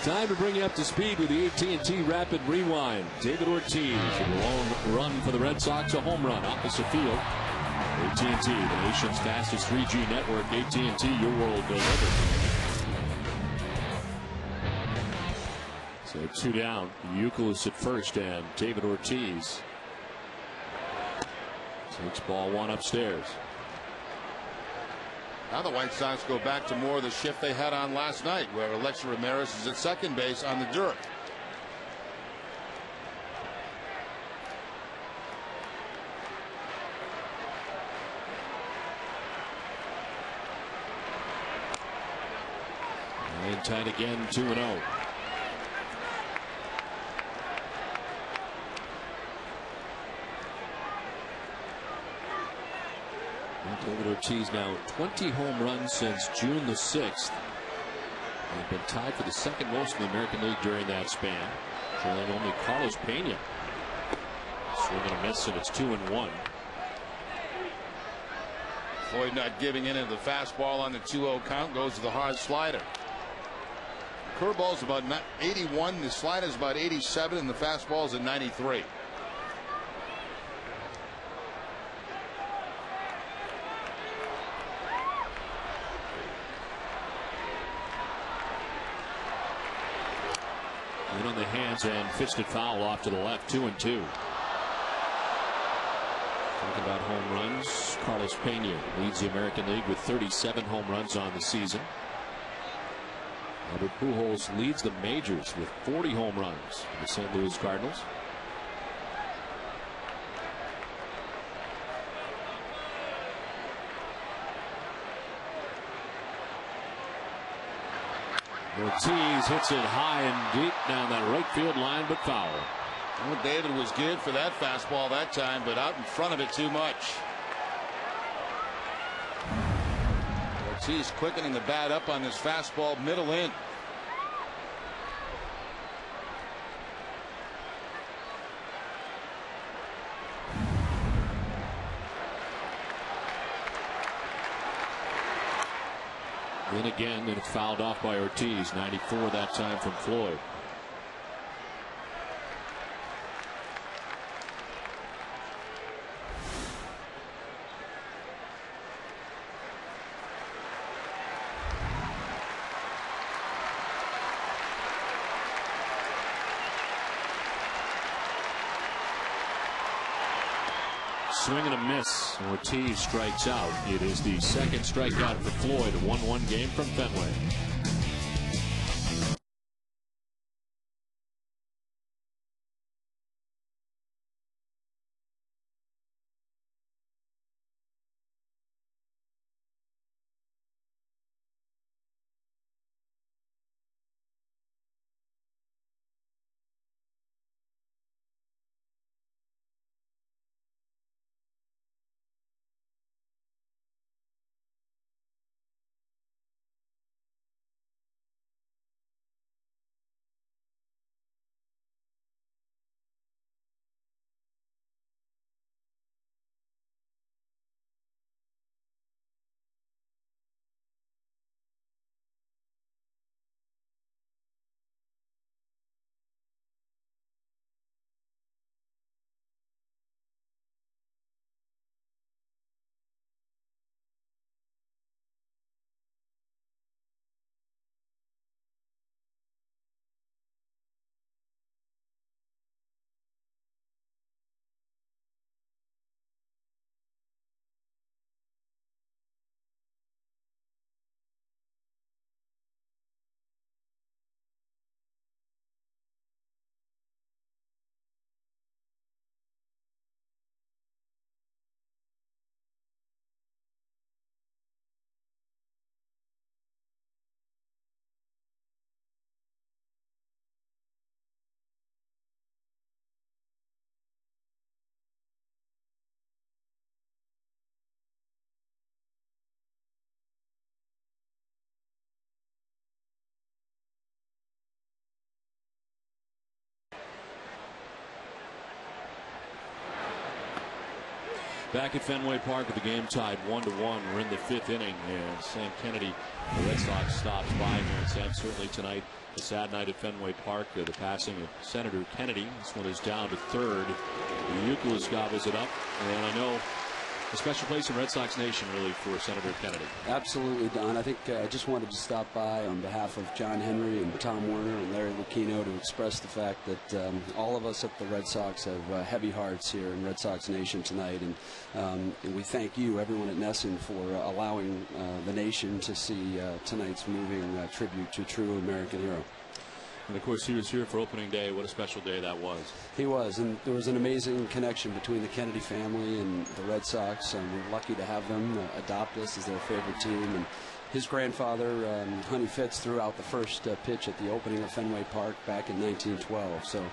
Time to bring you up to speed with the AT Rapid Rewind. David Ortiz, a long run for the Red Sox, a home run opposite field. AT&T, the nation's fastest 3G network. AT&T, your world delivered. So 2 down. Youkilis at first, and David Ortiz takes ball 1 upstairs. Now the White Sox go back to more of the shift they had on last night, where Alexei Ramirez is at second base on the dirt. And tied again, 2-0. David Ortiz now 20 home runs since June the 6th. He's been tied for the second most in the American League during that span, trailing only Carlos Pena. Swing and a miss, and it's 2-1. Floyd not giving in to the fastball on the 2-0 count, goes to the hard slider. Curveball's about 81, the slider's about 87, and the fastball's at 93. hands and fisted foul off to the left. 2-2. Talking about home runs, Carlos Pena leads the American League with 37 home runs on the season. Albert Pujols leads the majors with 40 home runs for the St. Louis Cardinals. Ortiz hits it high and deep down that right field line, but foul. Well, David was good for that fastball that time, but out in front of it too much. Ortiz quickening the bat up on this fastball, middle in. In again, and it's fouled off by Ortiz. 94 that time from Floyd. Swing and a miss. Ortiz strikes out. It is the second strikeout for Floyd. A 1-1 game from Fenway. Back at Fenway Park with the game tied 1-1. We're in the 5th inning, and Sam Kennedy, the Red Sox, stops by here. And Sam, certainly tonight, a sad night at Fenway Park. The passing of Senator Kennedy. This one is down to third. Euclid gobbles it up, and I know a special place in Red Sox Nation, really, for Senator Kennedy. Absolutely, Don. I think I just wanted to stop by on behalf of John Henry and Tom Werner and Larry Lucchino to express the fact that all of us at the Red Sox have heavy hearts here in Red Sox Nation tonight, and we thank you, everyone at Nesson, for allowing the nation to see tonight's moving tribute to a true American hero. And of course, he was here for opening day. What a special day that was. He was, and there was an amazing connection between the Kennedy family and the Red Sox. We're lucky to have them adopt us as their favorite team. And his grandfather, Honey Fitz, threw out the first pitch at the opening of Fenway Park back in 1912. So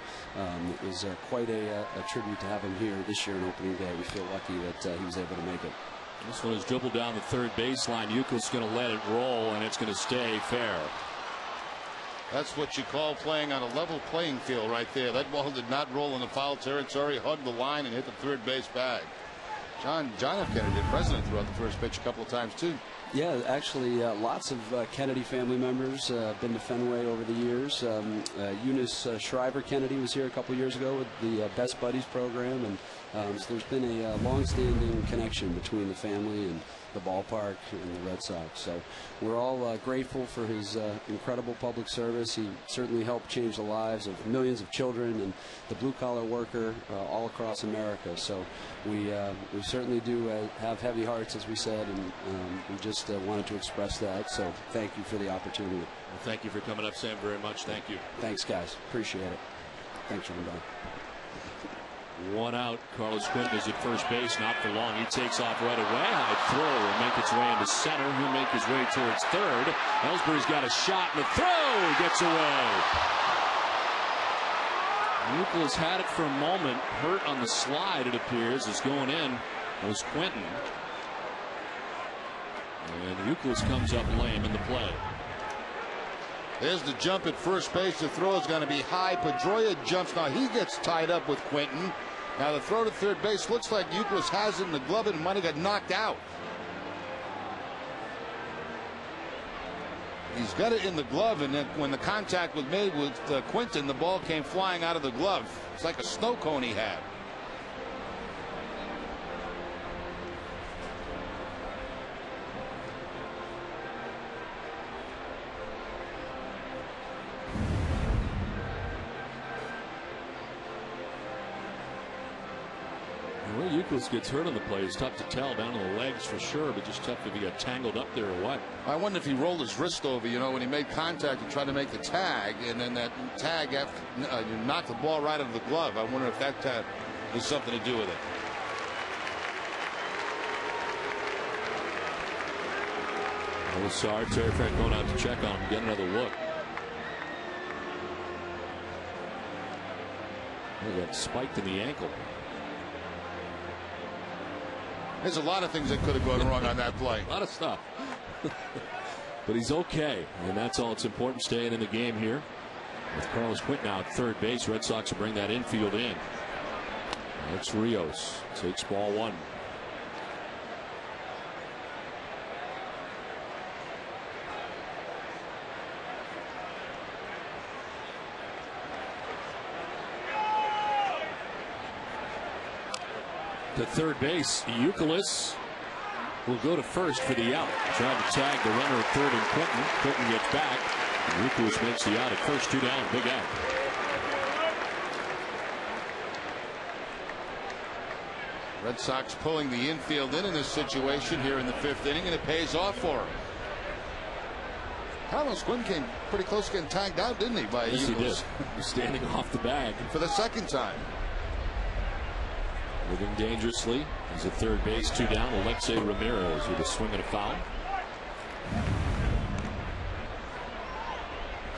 it was quite a tribute to have him here this year on opening day. We feel lucky that he was able to make it. This one is dribbled down the third baseline. Euclid's going to let it roll, and it's going to stay fair. That's what you call playing on a level playing field right there. That ball did not roll in the foul territory, hugged the line, and hit the third base bag. John F. Kennedy, the president, threw out the first pitch a couple of times, too. Yeah, actually, lots of Kennedy family members been to Fenway over the years. Eunice Shriver Kennedy was here a couple years ago with the Best Buddies program, and So there's been a long-standing connection between the family and the ballpark and the Red Sox. So we're all grateful for his incredible public service. He certainly helped change the lives of millions of children and the blue-collar worker all across America. So we certainly do have heavy hearts, as we said, and we just wanted to express that. So thank you for the opportunity. Well, thank you for coming up, Sam, very much. Thank you. Thanks, guys. Appreciate it. Thanks, John Don. One out. Carlos Quinton is at first base, not for long. He takes off right away. High throw will make its way into center. He'll make his way towards third. Ellsbury's got a shot, and the throw gets away. Euclid's had it for a moment. Hurt on the slide, it appears, is going in. Was Quinton. And Euclid comes up lame in the play. There's the jump at first base. The throw is going to be high. Pedroia jumps. Now he gets tied up with Quinton. Now the throw to third base looks like Euclid has it in the glove and might have got knocked out. He's got it in the glove, and then when the contact was made with Quinton, the ball came flying out of the glove. It's like a snow cone he had. Well, Euclid gets hurt on the play. It's tough to tell down to the legs for sure, but just tough if he got tangled up there or what. I wonder if he rolled his wrist over, when he made contact and tried to make the tag, and then that tag after you knocked the ball right out of the glove. I wonder if that was something to do with it. Sorry, Terry Frank going out to check on him, get another look. He got spiked in the ankle. There's a lot of things that could have gone wrong on that play. A lot of stuff. But he's okay, and that's all that's important, staying in the game here. With Carlos Quinton now at third base, Red Sox will bring that infield in. It's Rios. Takes ball one. To third base, Euclid will go to first for the out. Trying to tag the runner at third and Quinton. Quinton gets back. Euclid makes the out at first. 2 down. Big out. Red Sox pulling the infield in this situation here in the 5th inning, and it pays off for him. Carlos Quinton came pretty close to getting tagged out, didn't he, by Yes, Euclid? he did. He's standing off the bag. For the second time. Moving dangerously. He's at third base, 2 down. Alexei Ramirez with a swing and a foul.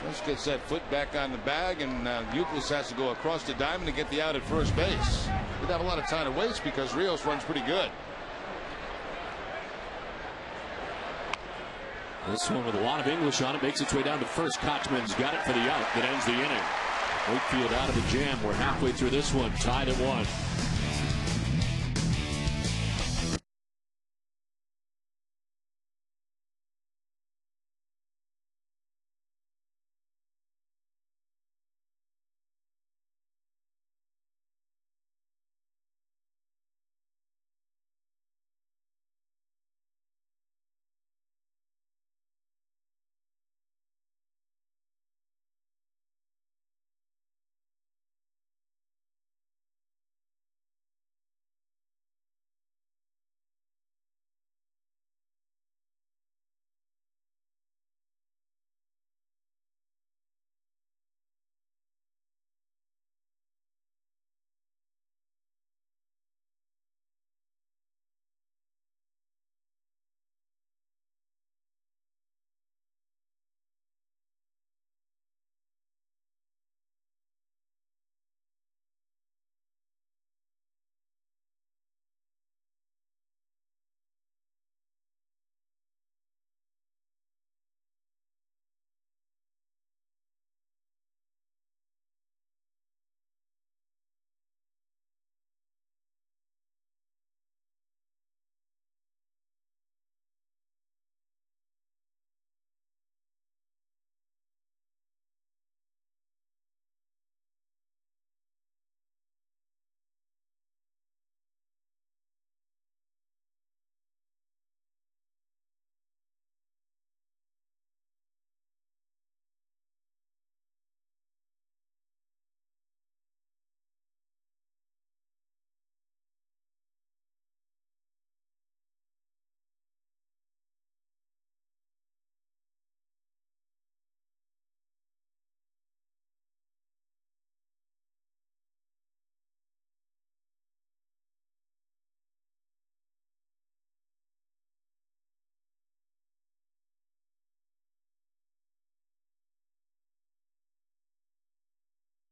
Just gets that foot back on the bag, and Euclid has to go across the diamond to get the out at first base. Didn't have a lot of time to waste because Rios runs pretty good. This one with a lot of English on it makes its way down to first. Kochman's got it for the out that ends the inning. Wakefield out of the jam. We're halfway through this one, tied at 1.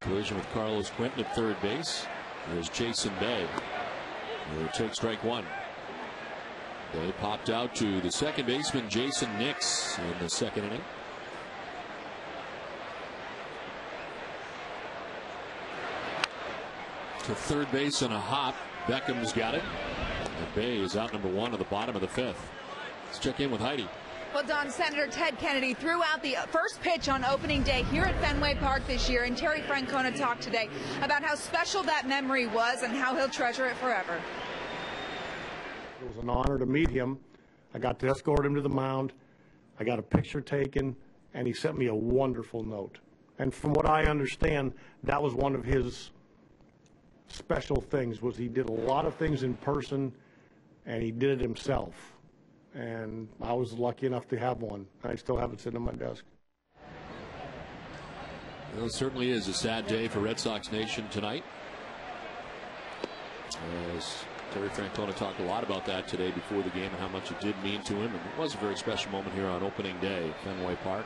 Collision with Carlos Quentin at third base. There's Jason Bay. He'll take strike one. Bay popped out to the second baseman Jason Nix in the second inning. To third base and a hop. Beckham's got it. And Bay is out number one of the bottom of the fifth. Let's check in with Heidi. Well, Don, Senator Ted Kennedy threw out the first pitch on opening day here at Fenway Park this year, and Terry Francona talked today about how special that memory was and how he'll treasure it forever. It was an honor to meet him. I got to escort him to the mound. I got a picture taken, and he sent me a wonderful note. And from what I understand, that was one of his special things, was he did a lot of things in person, and he did it himself. And I was lucky enough to have one. I still have it sitting on my desk. Well, it certainly is a sad day for Red Sox Nation tonight. As Terry Francona talked a lot about that today before the game and how much it did mean to him. And it was a very special moment here on opening day at Fenway Park.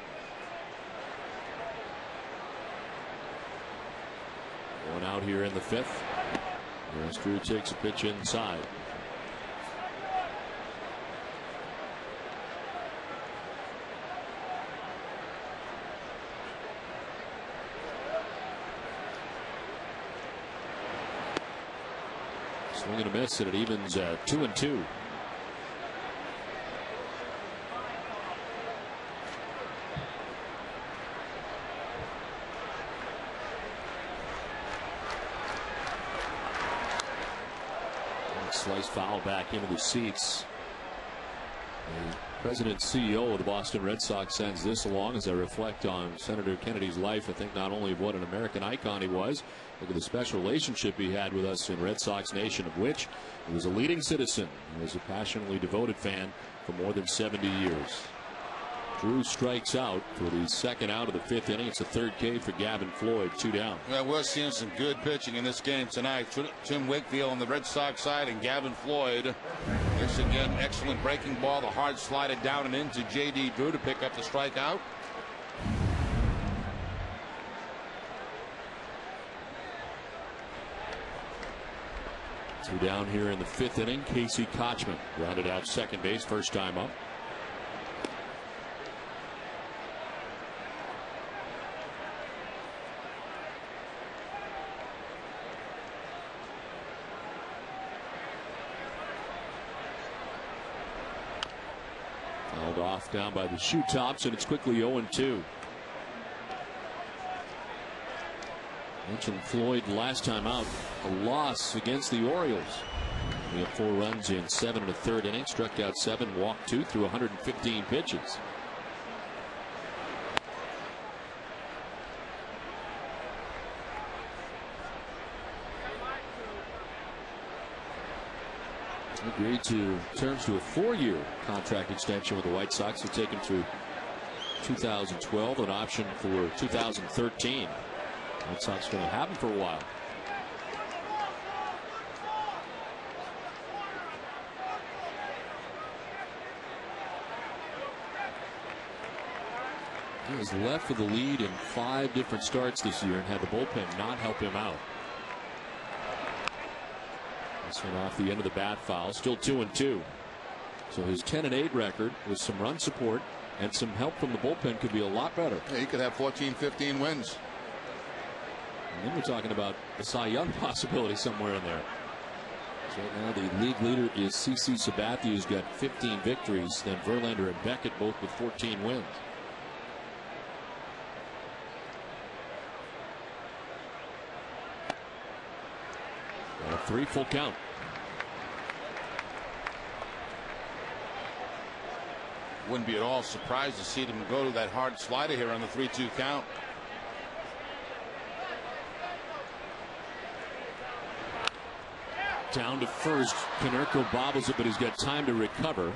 Going out here in the fifth. As Drew takes a pitch inside. Swing and a miss, and it evens 2-2. Slice foul back into the seats. The president CEO of the Boston Red Sox sends this along as I reflect on Senator Kennedy's life. I think not only of what an American icon he was, look at the special relationship he had with us in Red Sox Nation, of which he was a leading citizen. He was a passionately devoted fan for more than 70 years. Drew strikes out for the second out of the fifth inning. It's a third K for Gavin Floyd, 2 down. Well, we're seeing some good pitching in this game tonight. Tim Wakefield on the Red Sox side and Gavin Floyd. This again, excellent breaking ball. The hard slided down and into J.D. Drew to pick up the strikeout. Two down here in the fifth inning. Casey Kochman grounded out second base, first time up. Held off down by the shoe tops, and it's quickly 0-2. Mentioned Floyd last time out, a loss against the Orioles. We have 4 runs in 7 1/3 innings, struck out 7, walked 2 through 115 pitches. Agreed to terms to a 4-year contract extension with the White Sox to take him through 2012, an option for 2013. White Sox going to have him for a while. He was left with the lead in 5 different starts this year and had the bullpen not help him out. This one off the end of the bat foul, still 2-2. So his 10-8 record with some run support and some help from the bullpen could be a lot better. Yeah, he could have 14, 15 wins. And then we're talking about a Cy Young possibility somewhere in there. So right now the league leader is CC Sabathia, who's got 15 victories. Then Verlander and Beckett both with 14 wins. A 3 full count. Wouldn't be at all surprised to see them go to that hard slider here on the 3-2 count. Down to first. Konerko bobbles it, but he's got time to recover.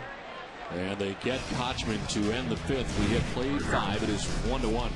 And they get Kochman to end the fifth. We have played 5. It is 1-1.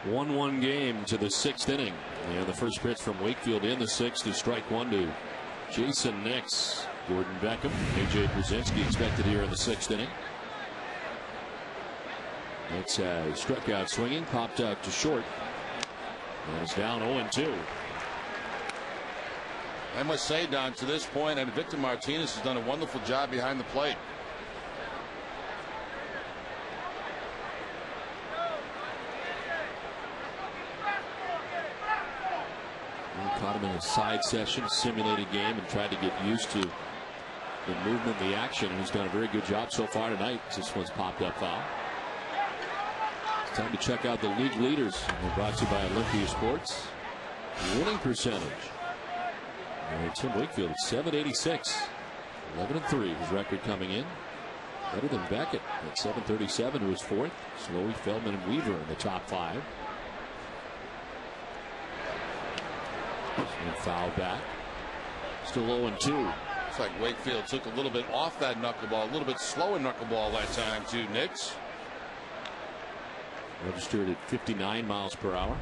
1-1 game to the 6th inning. And the first pitch from Wakefield in the 6th is strike one to Jason Nix. Gordon Beckham, A.J. Brzezinski expected here in the 6th inning. Nix struck out swinging, popped out to short. And it's down 0-2. I must say, Don, to this point, and Victor Martinez has done a wonderful job behind the plate. We caught him in a side session, simulated game, and tried to get used to the movement, the action, and he's done a very good job so far tonight. This one's popped up foul. It's time to check out the league leaders. They're brought to you by Olympia Sports. Winning percentage. Tim Wakefield at 786. 11-3 his record coming in. Better than Beckett at 737, who was fourth. Slowey, Feldman, and Weaver in the top five. And foul back. Still 0-2. Looks like Wakefield took a little bit off that knuckleball, a little bit slower knuckleball that time to Nix. Registered at 59 miles per hour.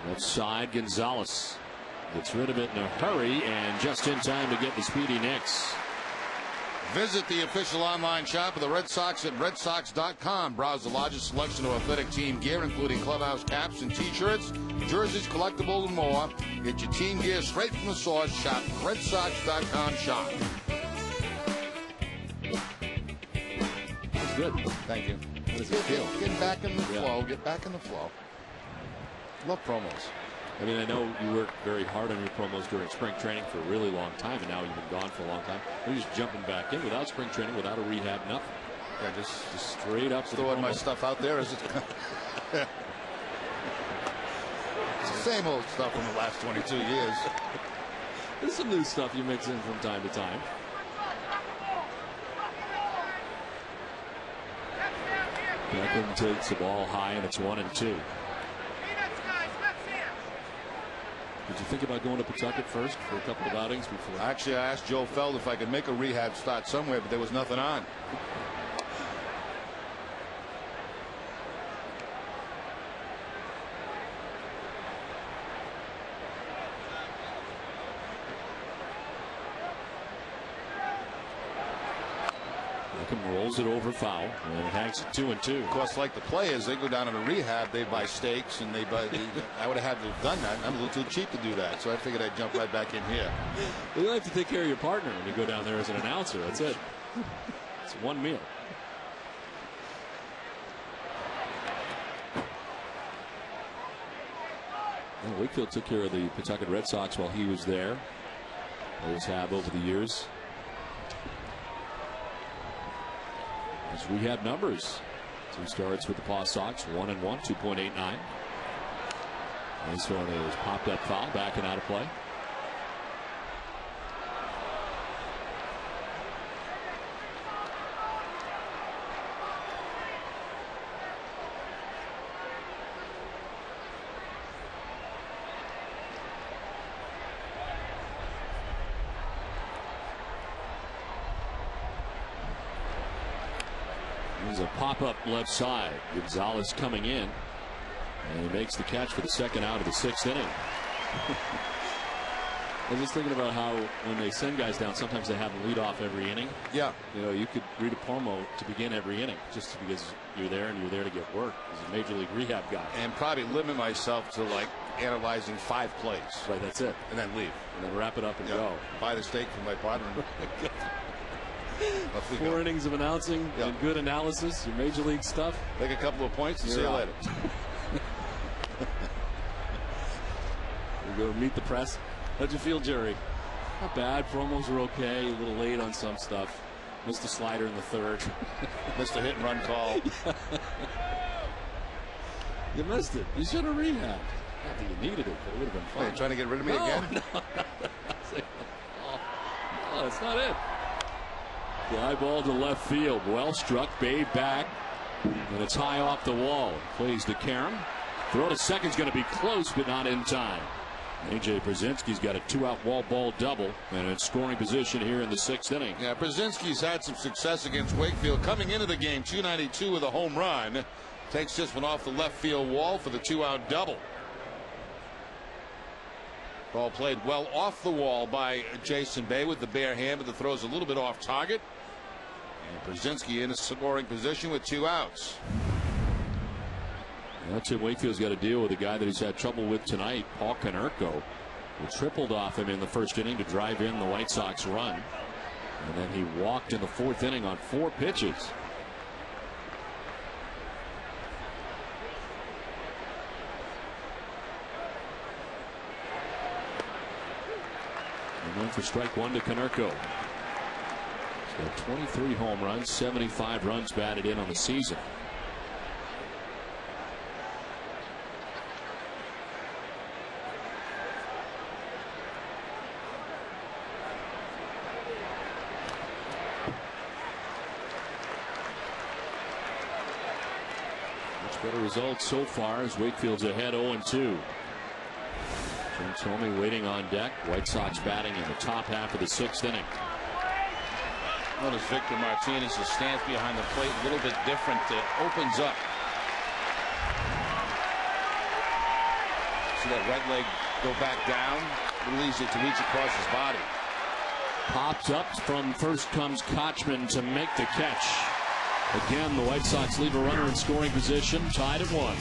Left side, Gonzalez gets rid of it in a hurry and just in time to get the speedy Nix. Visit the official online shop of the Red Sox at redsox.com. Browse the largest selection of athletic team gear, including clubhouse caps and t-shirts, jerseys, collectibles, and more. Get your team gear straight from the source. Shop redsox.com shop. That's good. Thank you. How does it feel? Getting back in the flow. Get back in the flow. Love promos. I mean, I know you worked very hard on your promos during spring training for a really long time, and now you've been gone for a long time. You're just jumping back in without spring training, without a rehab, nothing. Yeah, just straight up throwing my stuff out there. As it's the same old stuff from the last 22 years. There's some new stuff you mix in from time to time. Beckham takes the ball high, and it's 1-2. Did you think about going to Pawtucket first for a couple of outings before? Actually, I asked Joe Feld if I could make a rehab start somewhere, but there was nothing on. Beckham rolls it over foul, and it hangs at 2-2. Of course, like the players, they go down to the rehab, they buy steaks, and they buy. I would have had to have done that. I'm a little too cheap to do that, so I figured I'd jump right back in here. Well, you have to take care of your partner when you go down there as an announcer. That's it. It's one meal. Well, Wakefield took care of the Pawtucket Red Sox while he was there. Always have over the years. His rehab numbers. 2 starts with the Paw Sox, 1-1, 2.89. This one is popped up foul, back and out of play. There's a pop-up left side. Gonzalez coming in, and he makes the catch for the second out of the 6th inning. I was just thinking about how when they send guys down, sometimes they have them lead off every inning. Yeah. You know, you could read a promo to begin every inning just because you're there and you're there to get work as a major league rehab guy. And probably limit myself to like analyzing 5 plays. Right, that's it. And then leave. And then wrap it up and go. Buy the steak from my partner. 4 innings of announcing and good analysis, your major league stuff. Make a couple of points and see you later. We go meet the press. How'd you feel, Jerry? Not bad. Promos were okay. A little late on some stuff. Missed a slider in the 3rd. Missed a hit and run call. You missed it. You should have rehabbed. Not that you needed it, but it would have been fun. Are you trying to get rid of me again? No, that's not it. Fly ball to left field. Well struck. Babe back. And it's high off the wall. Plays to Karam. Throw to second's going to be close, but not in time. A.J. Brzezinski's got a 2-out wall ball double and in scoring position here in the 6th inning. Yeah, Brzezinski's had some success against Wakefield. Coming into the game, 292 with a home run. Takes this one off the left field wall for the 2-out double. Ball played well off the wall by Jason Bay with the bare hand, but the throw's a little bit off target. And Brzezinski in a scoring position with 2 outs. That's it. Wakefield's got to deal with a guy that he's had trouble with tonight, Paul Konerko, who tripled off him in the 1st inning to drive in the White Sox run. And then he walked in the 4th inning on 4 pitches. And then for strike 1 to Konerko. He's got 23 home runs, 75 runs batted in on the season. Better results so far as Wakefield's ahead 0-2. Jim Thome waiting on deck. White Sox batting in the top half of the 6th inning. Notice Victor Martinez's stance behind the plate a little bit different. It opens up. See that right leg go back down. A little easier to reach across his body. Pops up from first comes Kochman to make the catch. Again, the White Sox leave a runner in scoring position, tied at 1.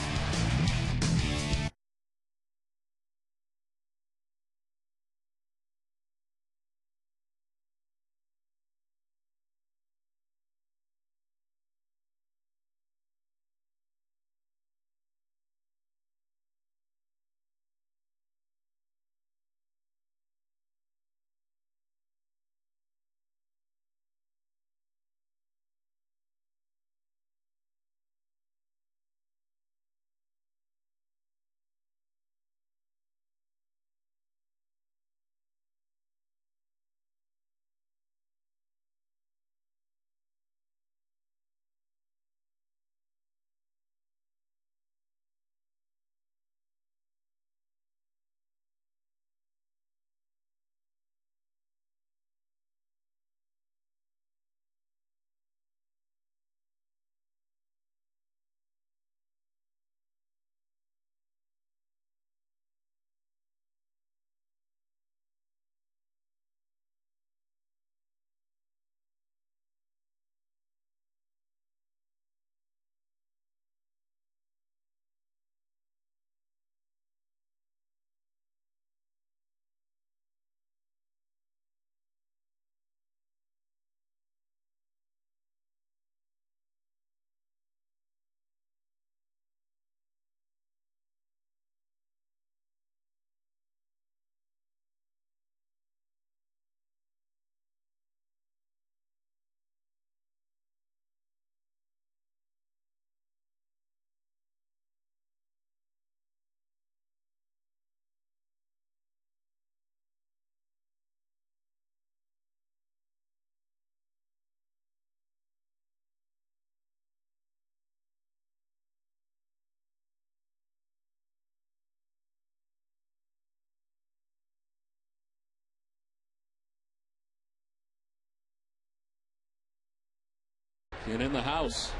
And in the house,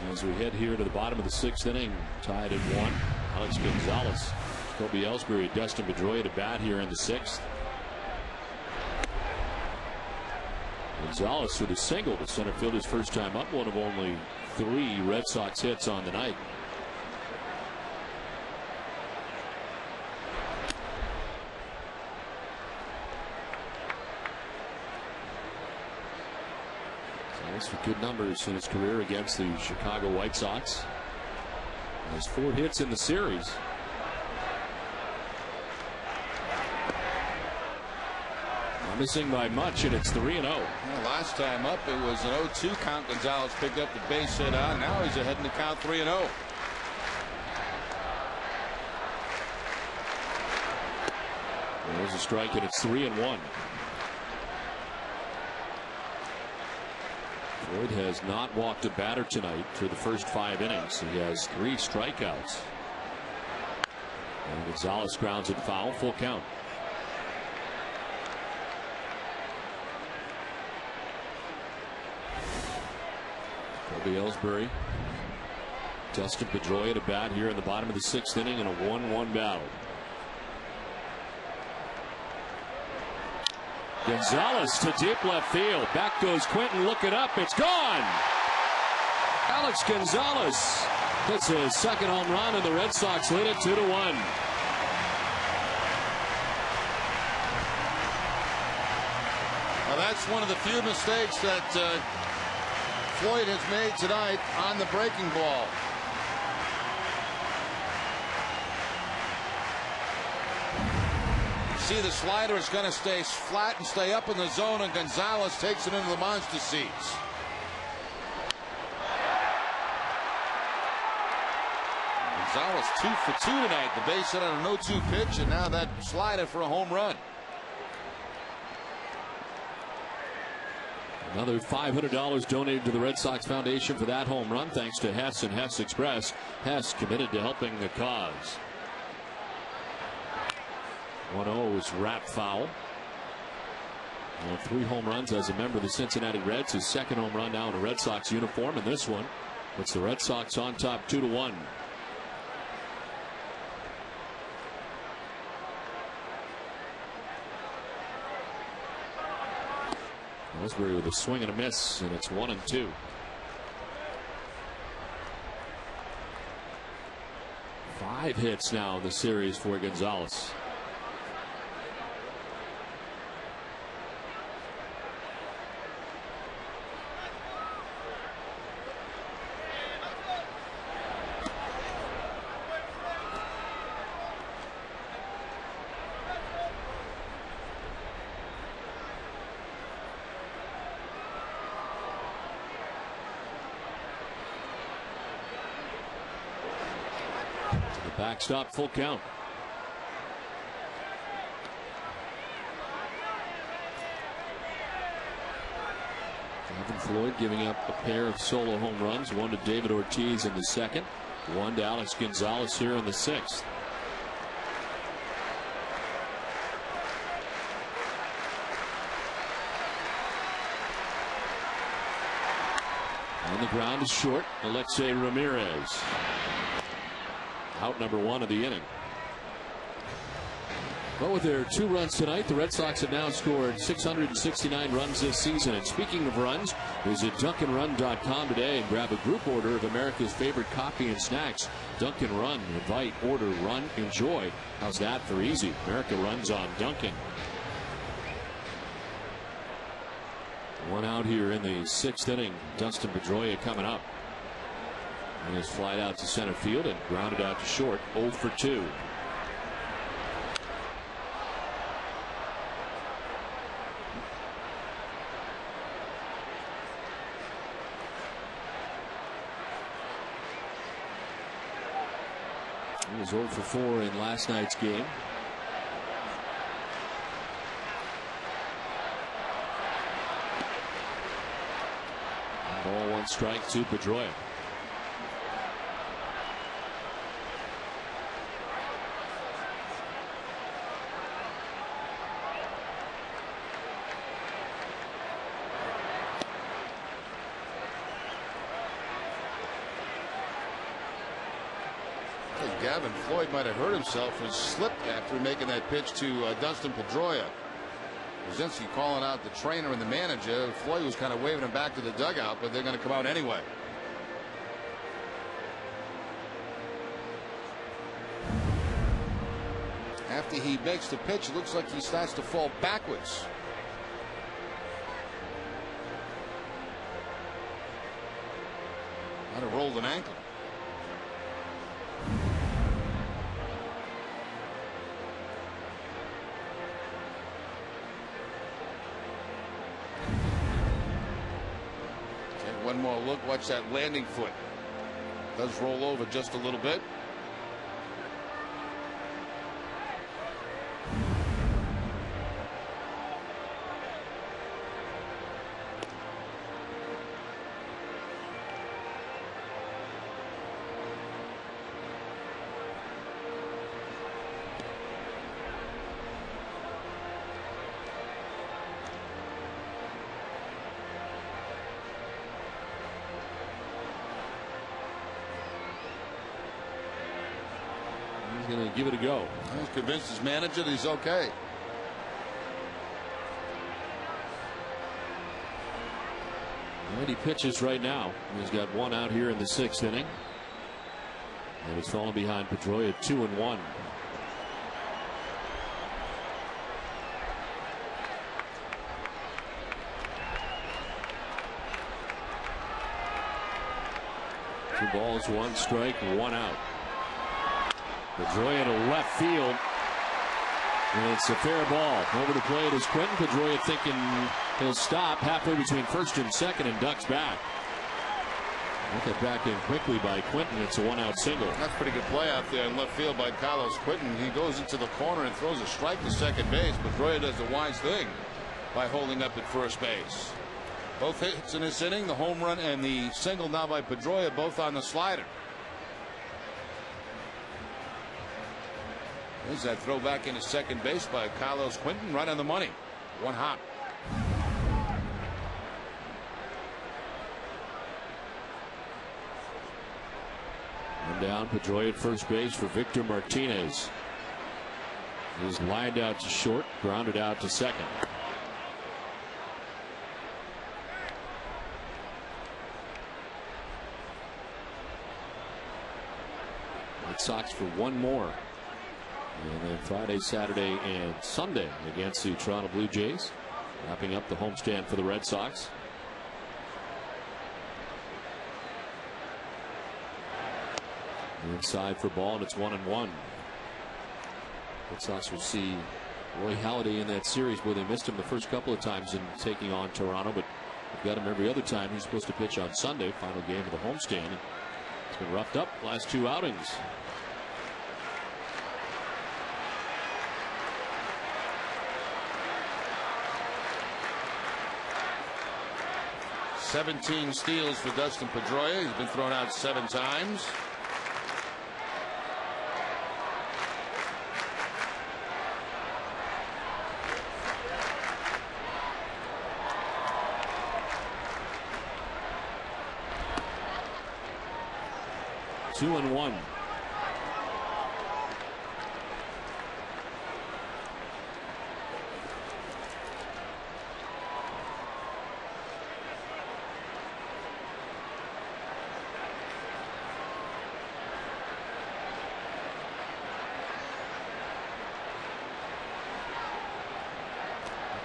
as we head here to the bottom of the 6th inning, tied at 1. Alex Gonzalez, Kobe Ellsbury, Dustin Pedroia to bat here in the 6th. Gonzalez with a single to center field his first time up, one of only 3 Red Sox hits on the night. For good numbers in his career against the Chicago White Sox. He has 4 hits in the series. Not missing by much, and it's 3-0. Well, last time up it was an 0-2 count. Gonzalez picked up the base hit on. Now he's ahead in the count 3-0. There's a strike, and it's 3-1. Floyd has not walked a batter tonight through the first 5 innings. He has 3 strikeouts. And Gonzalez grounds it foul, full count. Kobe Ellsbury, Dustin Pedroia to bat here in the bottom of the 6th inning in a 1-1 battle. Gonzalez to deep left field. Back goes Quinton. Look it up. It's gone. Alex Gonzalez hits his second home run, and the Red Sox lead it 2-1. Now that's one of the few mistakes that Floyd has made tonight on the breaking ball. See, the slider is going to stay flat and stay up in the zone, and Gonzalez takes it into the monster seats. Gonzalez 2 for 2 tonight. The base hit on a 0-2 pitch, and now that slider for a home run. Another $500 donated to the Red Sox Foundation for that home run, thanks to Hess and Hess Express. Hess committed to helping the cause. 1-0 is wrapped foul. 3 home runs as a member of the Cincinnati Reds. His second home run now in a Red Sox uniform, and this one puts the Red Sox on top 2-1. Ellsbury with a swing and a miss, and it's 1-2. Five hits now in the series for Gonzalez. Backstop, full count. Kevin Floyd giving up a pair of solo home runs, one to David Ortiz in the second, one to Alex Gonzalez here in the 6th. On the ground is short, Alexei Ramirez. Out number 1 of the inning. Well, with their 2 runs tonight, the Red Sox have now scored 669 runs this season. And speaking of runs, visit DunkinRun.com today and grab a group order of America's favorite coffee and snacks. Dunkin' Run. Invite, order, run, enjoy. How's that for easy? America runs on Dunkin'. 1 out here in the 6th inning. Dustin Pedroia coming up. And his flight out to center field and grounded out to short. 0 for 2. He was 0 for 4 in last night's game. Ball 1 strike to Pedroia. Gavin Floyd might have hurt himself and slipped after making that pitch to Dustin Pedroia. Brzezinski calling out the trainer and the manager. Floyd was kind of waving him back to the dugout, but they're going to come out anyway. After he makes the pitch, it looks like he starts to fall backwards. Might have rolled an ankle. One more look. Watch that landing foot. Does roll over just a little bit. going to give it a go. He's convinced his manager that he's okay. And he pitches right now. He's got one out here in the 6th inning. And he's fallen behind Pedroia 2-1. Two balls, one strike, one out. Pedroia to left field. And it's a fair ball. Over to plate is Quentin. Pedroia thinking he'll stop halfway between first and second and ducks back. Get that back in quickly by Quentin. It's a one-out single. That's a pretty good play out there in left field by Carlos Quentin. He goes into the corner and throws a strike to second base. Pedroia does the wise thing by holding up at first base. Both hits in this inning, the home run and the single now by Pedroia, both on the slider. There's that throw back into second base by Carlos Quentin, right on the money. One hop. One down, Pedroia at first base for Victor Martinez. He's lined out to short, grounded out to second. Red Sox for one more. And then Friday, Saturday, and Sunday against the Toronto Blue Jays. Wrapping up the homestand for the Red Sox. Inside for ball, and it's 1-1. Red Sox will see Roy Halladay in that series. Boy, they missed him the first couple of times in taking on Toronto, but they've got him every other time. He's supposed to pitch on Sunday, final game of the homestand. It's been roughed up last two outings. $17 steals for Dustin Pedroia. He's been thrown out 7 times. Two and one.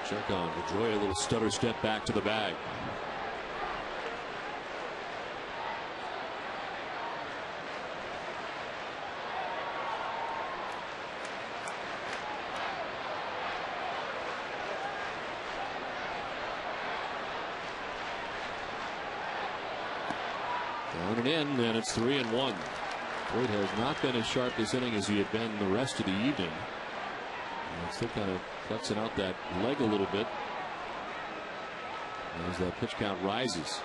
Check on Pedroia, a little stutter step back to the bag. Down and in, and it's 3-1. Boyd has not been as sharp this inning as he had been the rest of the evening. And still kind of flexing out that leg a little bit as that pitch count rises.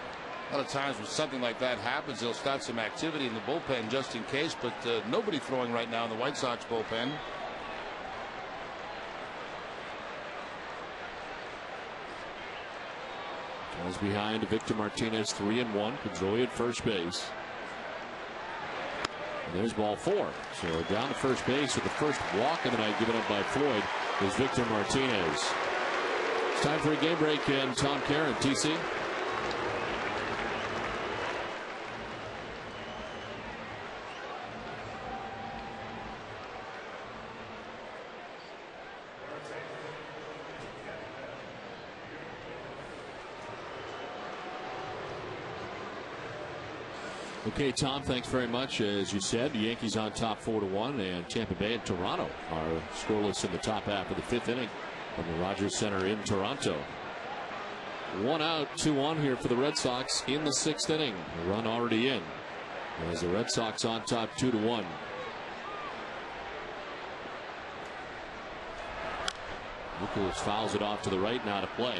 A lot of times when something like that happens, they'll start some activity in the bullpen just in case, but nobody throwing right now in the White Sox bullpen. Falls behind Victor Martinez, 3-1. Pedroia at first base. And there's ball 4. So down to first base with the first walk of the night given up by Floyd is Victor Martinez. It's time for a game break, and Tom Karen, TC. Okay, Tom, thanks very much. As you said, the Yankees on top 4-1, and Tampa Bay and Toronto are scoreless in the top half of the 5th inning from the Rogers Center in Toronto. 1 out, 2 on here for the Red Sox in the 6th inning. A run already in as the Red Sox on top 2-1. Nichols fouls it off to the right, now to play.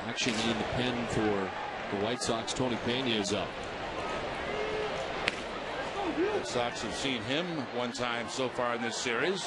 Action in the pen for the White Sox. Tony Pena is up. The Sox have seen him one time so far in this series.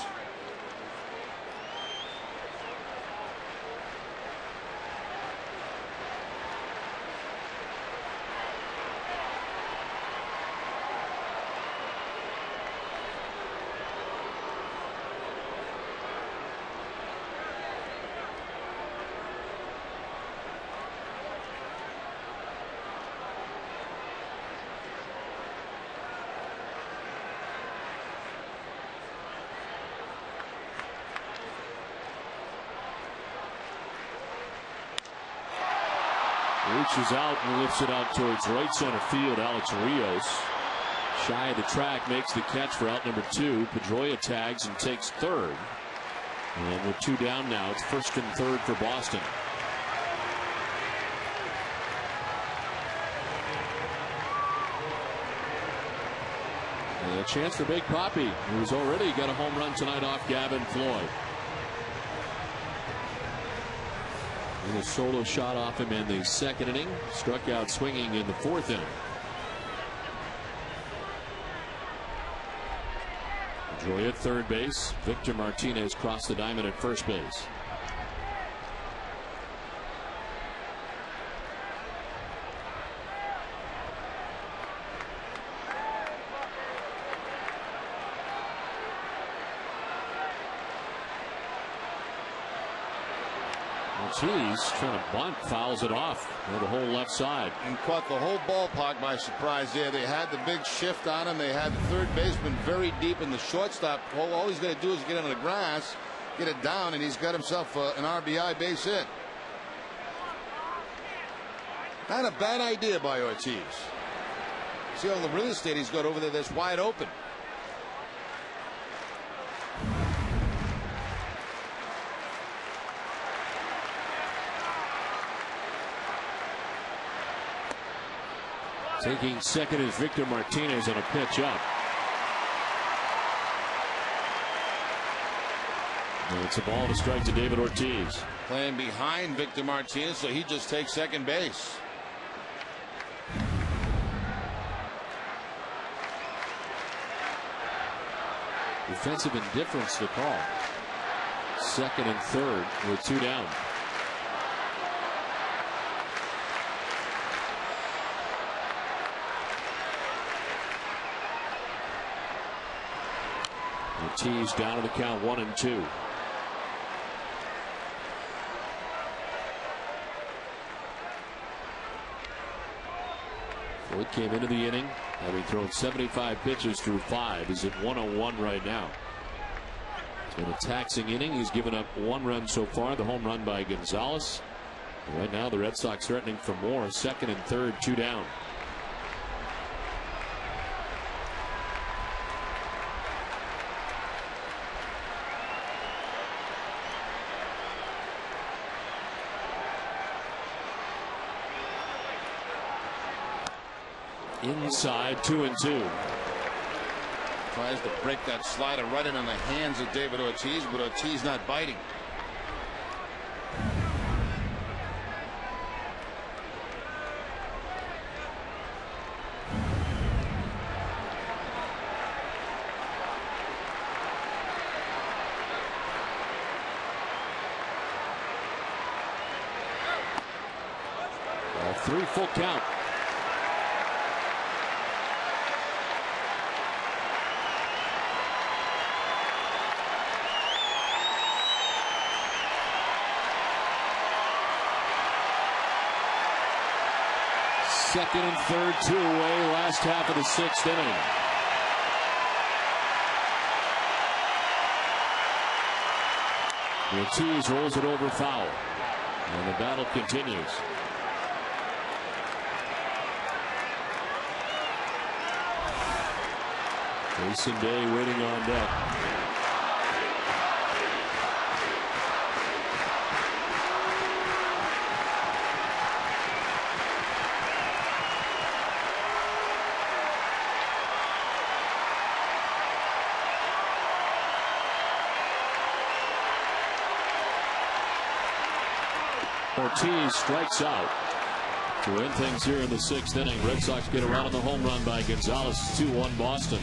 Reaches out and lifts it out towards right center field. Alex Rios, shy of the track, makes the catch for out number 2. Pedroia tags and takes third. And with 2 down now, it's first and third for Boston. And a chance for Big Papi, who's already got a home run tonight off Gavin Floyd. And a solo shot off him in the second inning. Struck out swinging in the fourth inning. Joy at third base. Victor Martinez crossed the diamond at first base. Ortiz trying to bunt, fouls it off on the whole left side. And caught the whole ballpark by surprise there. They had the big shift on him. They had the third baseman very deep in the shortstop hole. All he's got to do is get on the grass, get it down, and he's got himself an RBI base hit. Not a bad idea by Ortiz. See all the real estate he's got over there that's wide open. Taking second is Victor Martinez on a pitch up. And it's a ball to strike to David Ortiz. Playing behind Victor Martinez, so he just takes second base. Defensive indifference to call. Second and third with 2 down. Ortiz down to the count 1-2. Floyd came into the inning having thrown 75 pitches through 5. He's at 101 right now. It's been a taxing inning. He's given up 1 run so far, the home run by Gonzalez. And right now the Red Sox threatening for more. Second and third, 2 down. Inside, 2-2. Tries to break that slider right in on the hands of David Ortiz, but Ortiz not biting. Ball 3, full count. Second and third, 2 away, last half of the 6th inning. Ortiz rolls it over foul. And the battle continues. Jason Day waiting on deck. Ortiz strikes out to end things here in the 6th inning. Red Sox get around on the home run by Gonzalez. 2-1 Boston.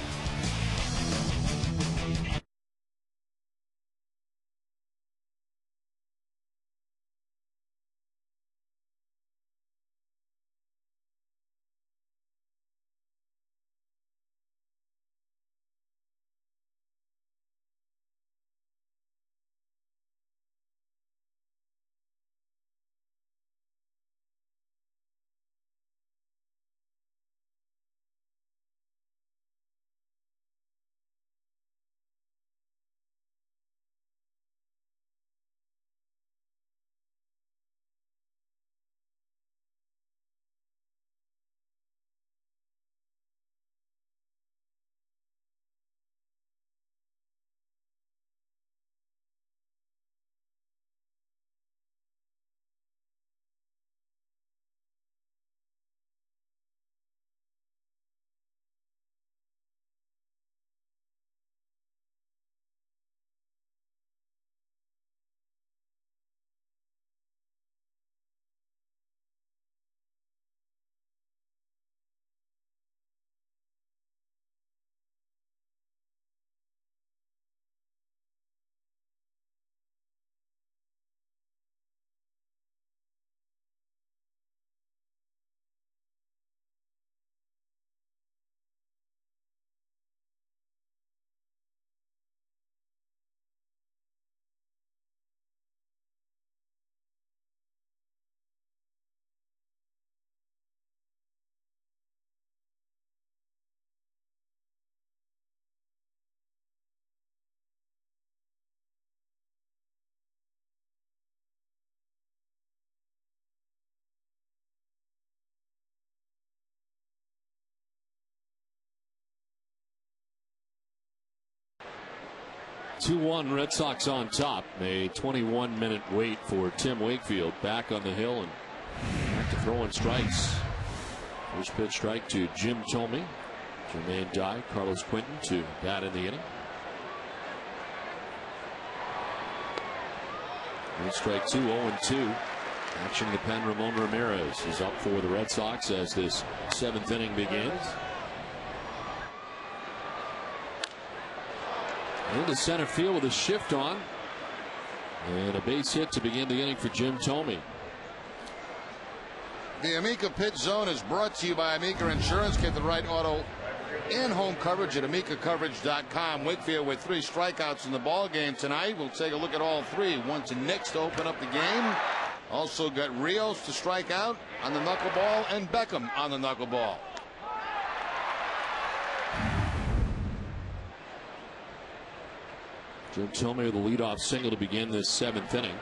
2-1 Red Sox on top. A 21-minute wait for Tim Wakefield back on the hill and back to throwing strikes. First pitch strike to Jim Thome. Jermaine Dye, Carlos Quentin to bat in the inning. And strike 2, 0-2. Action in the pen. Ramon Ramirez is up for the Red Sox as this 7th inning begins. Into center field with a shift on. And a base hit to begin the inning for Jim Thome. The Amica Pitch Zone is brought to you by Amica Insurance. Get the right auto and home coverage at AmicaCoverage.com. Wakefield with 3 strikeouts in the ball game tonight. We'll take a look at all 3. One to Nix to open up the game. Also got Rios to strike out on the knuckleball and Beckham on the knuckleball. Jim Thome with the leadoff single to begin this 7th inning.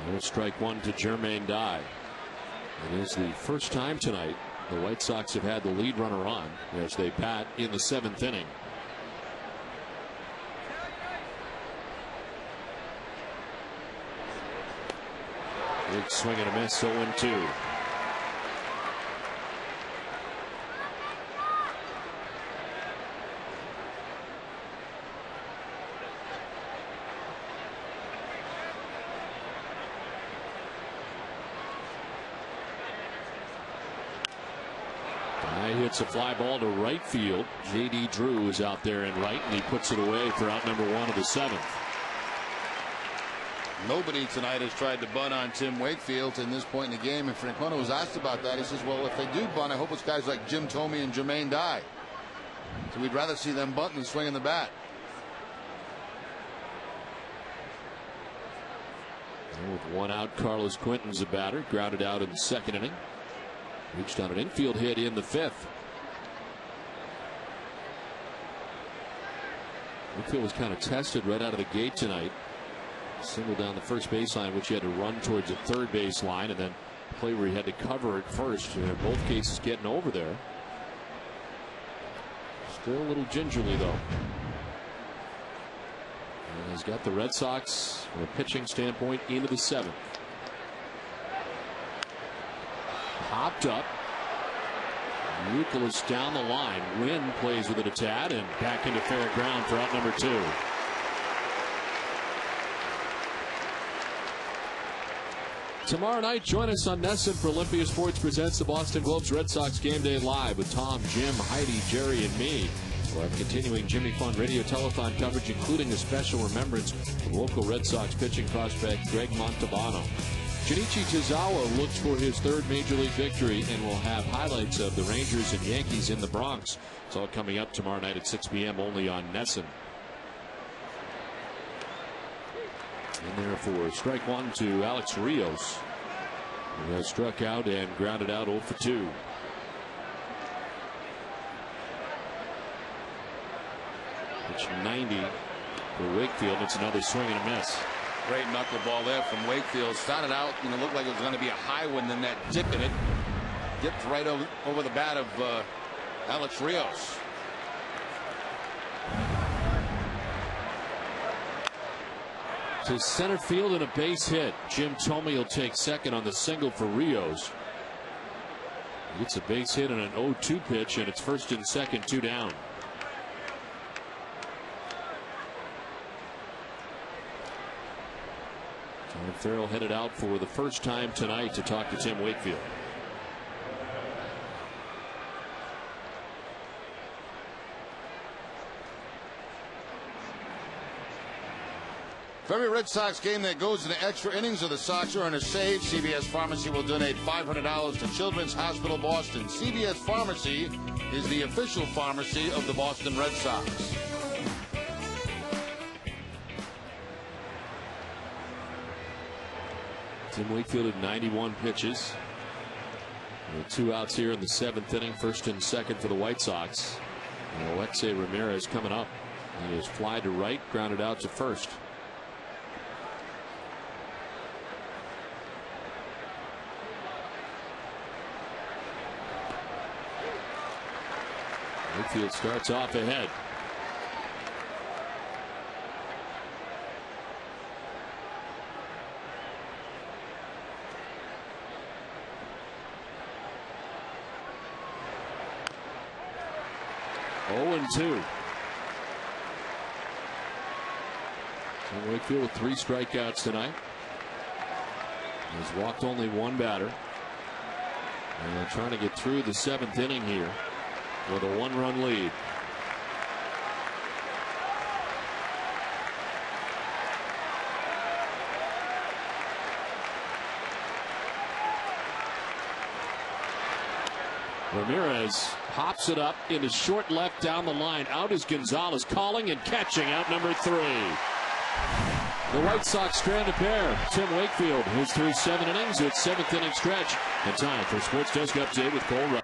There's strike 1 to Jermaine Dye. It is the first time tonight the White Sox have had the lead runner on as they bat in the 7th inning. Big swing and a miss, 0-2. Hits a fly ball to right field. J.D. Drew is out there in right, and he puts it away for out number 1 of the 7th. Nobody tonight has tried to bunt on Tim Wakefield in this point in the game, and Francona was asked about that. He says, well, if they do bunt, I hope it's guys like Jim Thome and Jermaine Dye. So we'd rather see them bunt than swinging the bat. And with 1 out, Carlos Quentin's a batter. Grounded out in the 2nd inning. Reached on an infield hit in the 5th. Wakefield was kind of tested right out of the gate tonight. Single down the first baseline, which he had to run towards the third baseline, and then play where he had to cover at first. In both cases, getting over there. Still a little gingerly, though. And he's got the Red Sox, from a pitching standpoint, into the 7th. Popped up. Youkilis down the line. Wynn plays with it a tad and back into fair ground for out number 2. Tomorrow night, join us on NESN for Olympia Sports presents the Boston Globe's Red Sox Game Day Live with Tom, Jim, Heidi, Jerry, and me. We'll have continuing Jimmy Fund radio telethon coverage, including a special remembrance of local Red Sox pitching prospect Greg Montalbano. Junichi Tazawa looks for his 3rd Major League victory, and will have highlights of the Rangers and Yankees in the Bronx. It's all coming up tomorrow night at 6 p.m. only on NESN. In there for strike 1 to Alex Rios, who has struck out and grounded out 0 for 2. Pitch 90 for Wakefield. It's another swing and a miss. Great knuckleball there from Wakefield. Started out, looked like it was going to be a high one, then that dip in it dipped right over the bat of Alex Rios. To center field and a base hit. Jim Thome will take 2nd on the single for Rios. He gets a base hit and an 0-2 pitch, and it's 1st and 2nd, 2 down. John Farrell headed out for the first time tonight to talk to Tim Wakefield. For every Red Sox game that goes into extra innings or the Sox earn a save, CVS Pharmacy will donate $500 to Children's Hospital Boston. CVS Pharmacy is the official pharmacy of the Boston Red Sox. Tim Wakefield had 91 pitches. 2 outs here in the 7th inning, 1st and 2nd for the White Sox. And Alexei Ramirez coming up. He is fly to right, grounded out to 1st. Wakefield starts off ahead. 0-2. So Wakefield with 3 strikeouts tonight. He's walked only 1 batter. And they're trying to get through the 7th inning here with a 1-run lead. Ramirez hops it up into short left down the line. Out is Gonzalez, calling and catching out number 3. The White Sox strand a pair. Tim Wakefield is through 7 innings. It's 7th inning stretch. And time for Sports Desk Update with Cole Rudd.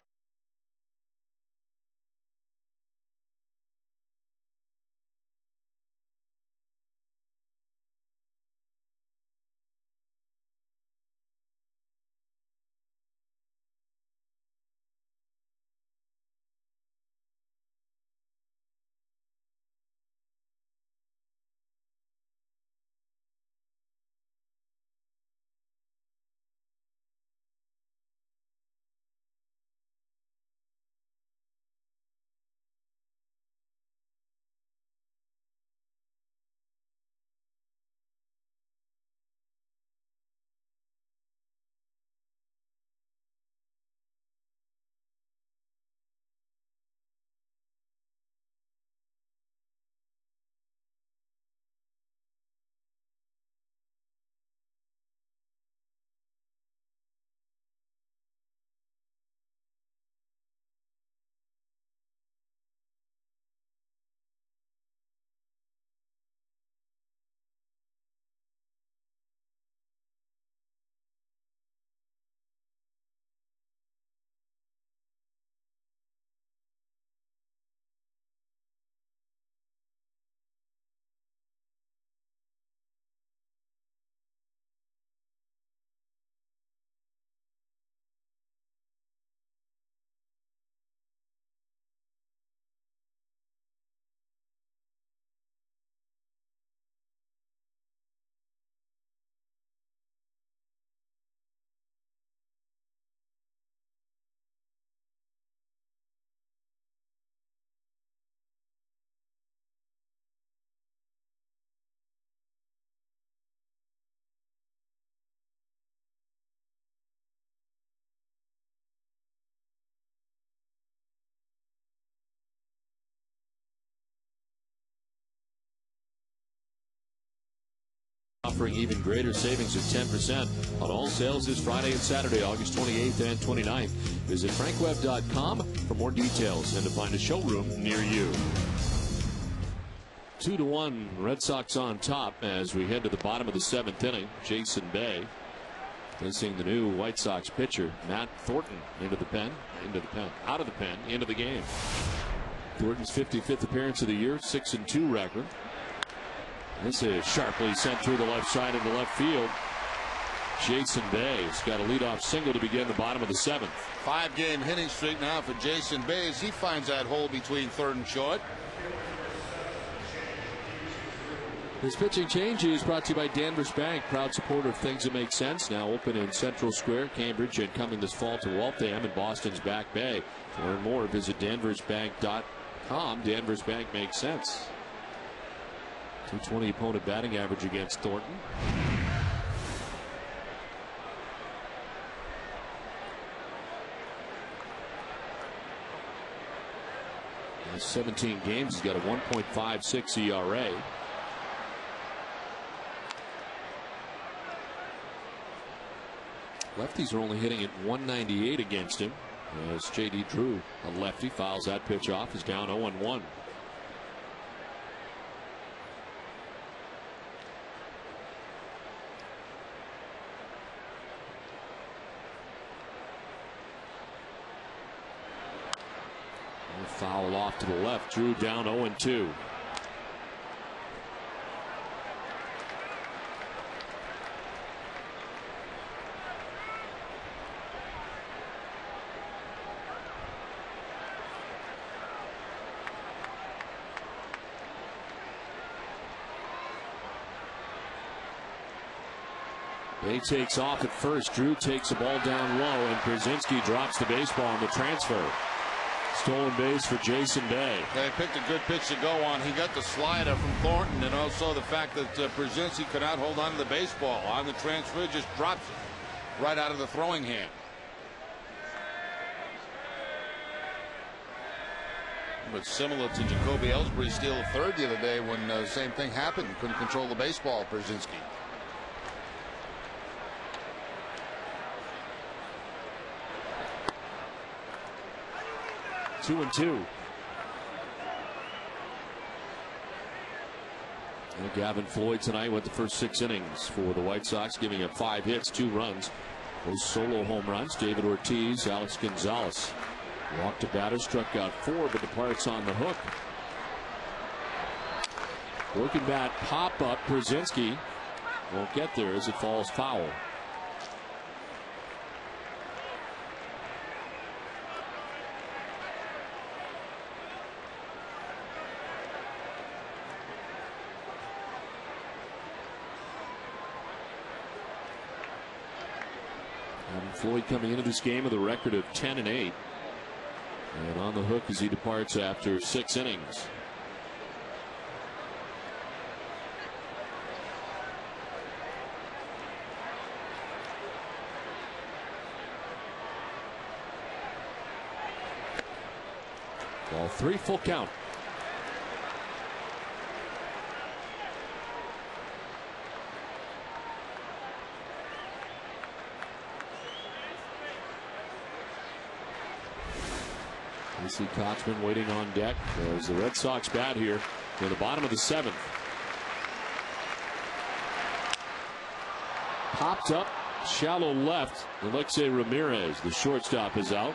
Offering even greater savings of 10% on all sales this Friday and Saturday, August 28th and 29th. Visit frankweb.com for more details and to find a showroom near you. 2-1 Red Sox on top as we head to the bottom of the 7th inning. Jason Bay facing the new White Sox pitcher Matt Thornton out of the pen, into the game. Thornton's 55th appearance of the year, 6-2 record. This is sharply sent through the left side into left field. Jason Bay's got a leadoff single to begin the bottom of the 7th. 5-game hitting streak now for Jason Bay as he finds that hole between third and short. This pitching change is brought to you by Danvers Bank, proud supporter of things that make sense. Now open in Central Square, Cambridge, and coming this fall to Waltham and Boston's Back Bay. To learn more, visit danversbank.com. Danvers Bank makes sense. 220 opponent batting average against Thornton. In 17 games, he's got a 1.56 ERA. Lefties are only hitting at 198 against him. As J.D. Drew, a lefty, fouls that pitch off, is down 0-1. Foul off to the left. Drew down 0-2. Bay takes off at first. Drew takes the ball down low, and Brzezinski drops the baseball on the transfer. Stolen base for Jason Bay. They picked a good pitch to go on. He got the slider from Thornton, and also the fact that Brzezinski could not hold on to the baseball on the transfer, just drops it right out of the throwing hand. But similar to Jacoby Ellsbury's steal of third the other day when the same thing happened. Couldn't control the baseball, Brzezinski. Two and two. And Gavin Floyd tonight went the first 6 innings for the White Sox, giving up 5 hits, 2 runs. Those solo home runs. David Ortiz, Alex Gonzalez. Walked a batter, struck out 4, but departs on the hook. Working bat pop up. Brzezinski won't get there as it falls foul. Floyd coming into this game with a record of 10 and 8. And on the hook as he departs after 6 innings. Ball 3, full count. We see Kochman waiting on deck as the Red Sox bat here in the bottom of the 7th. Popped up, shallow left. Alexei Ramirez, the shortstop, is out.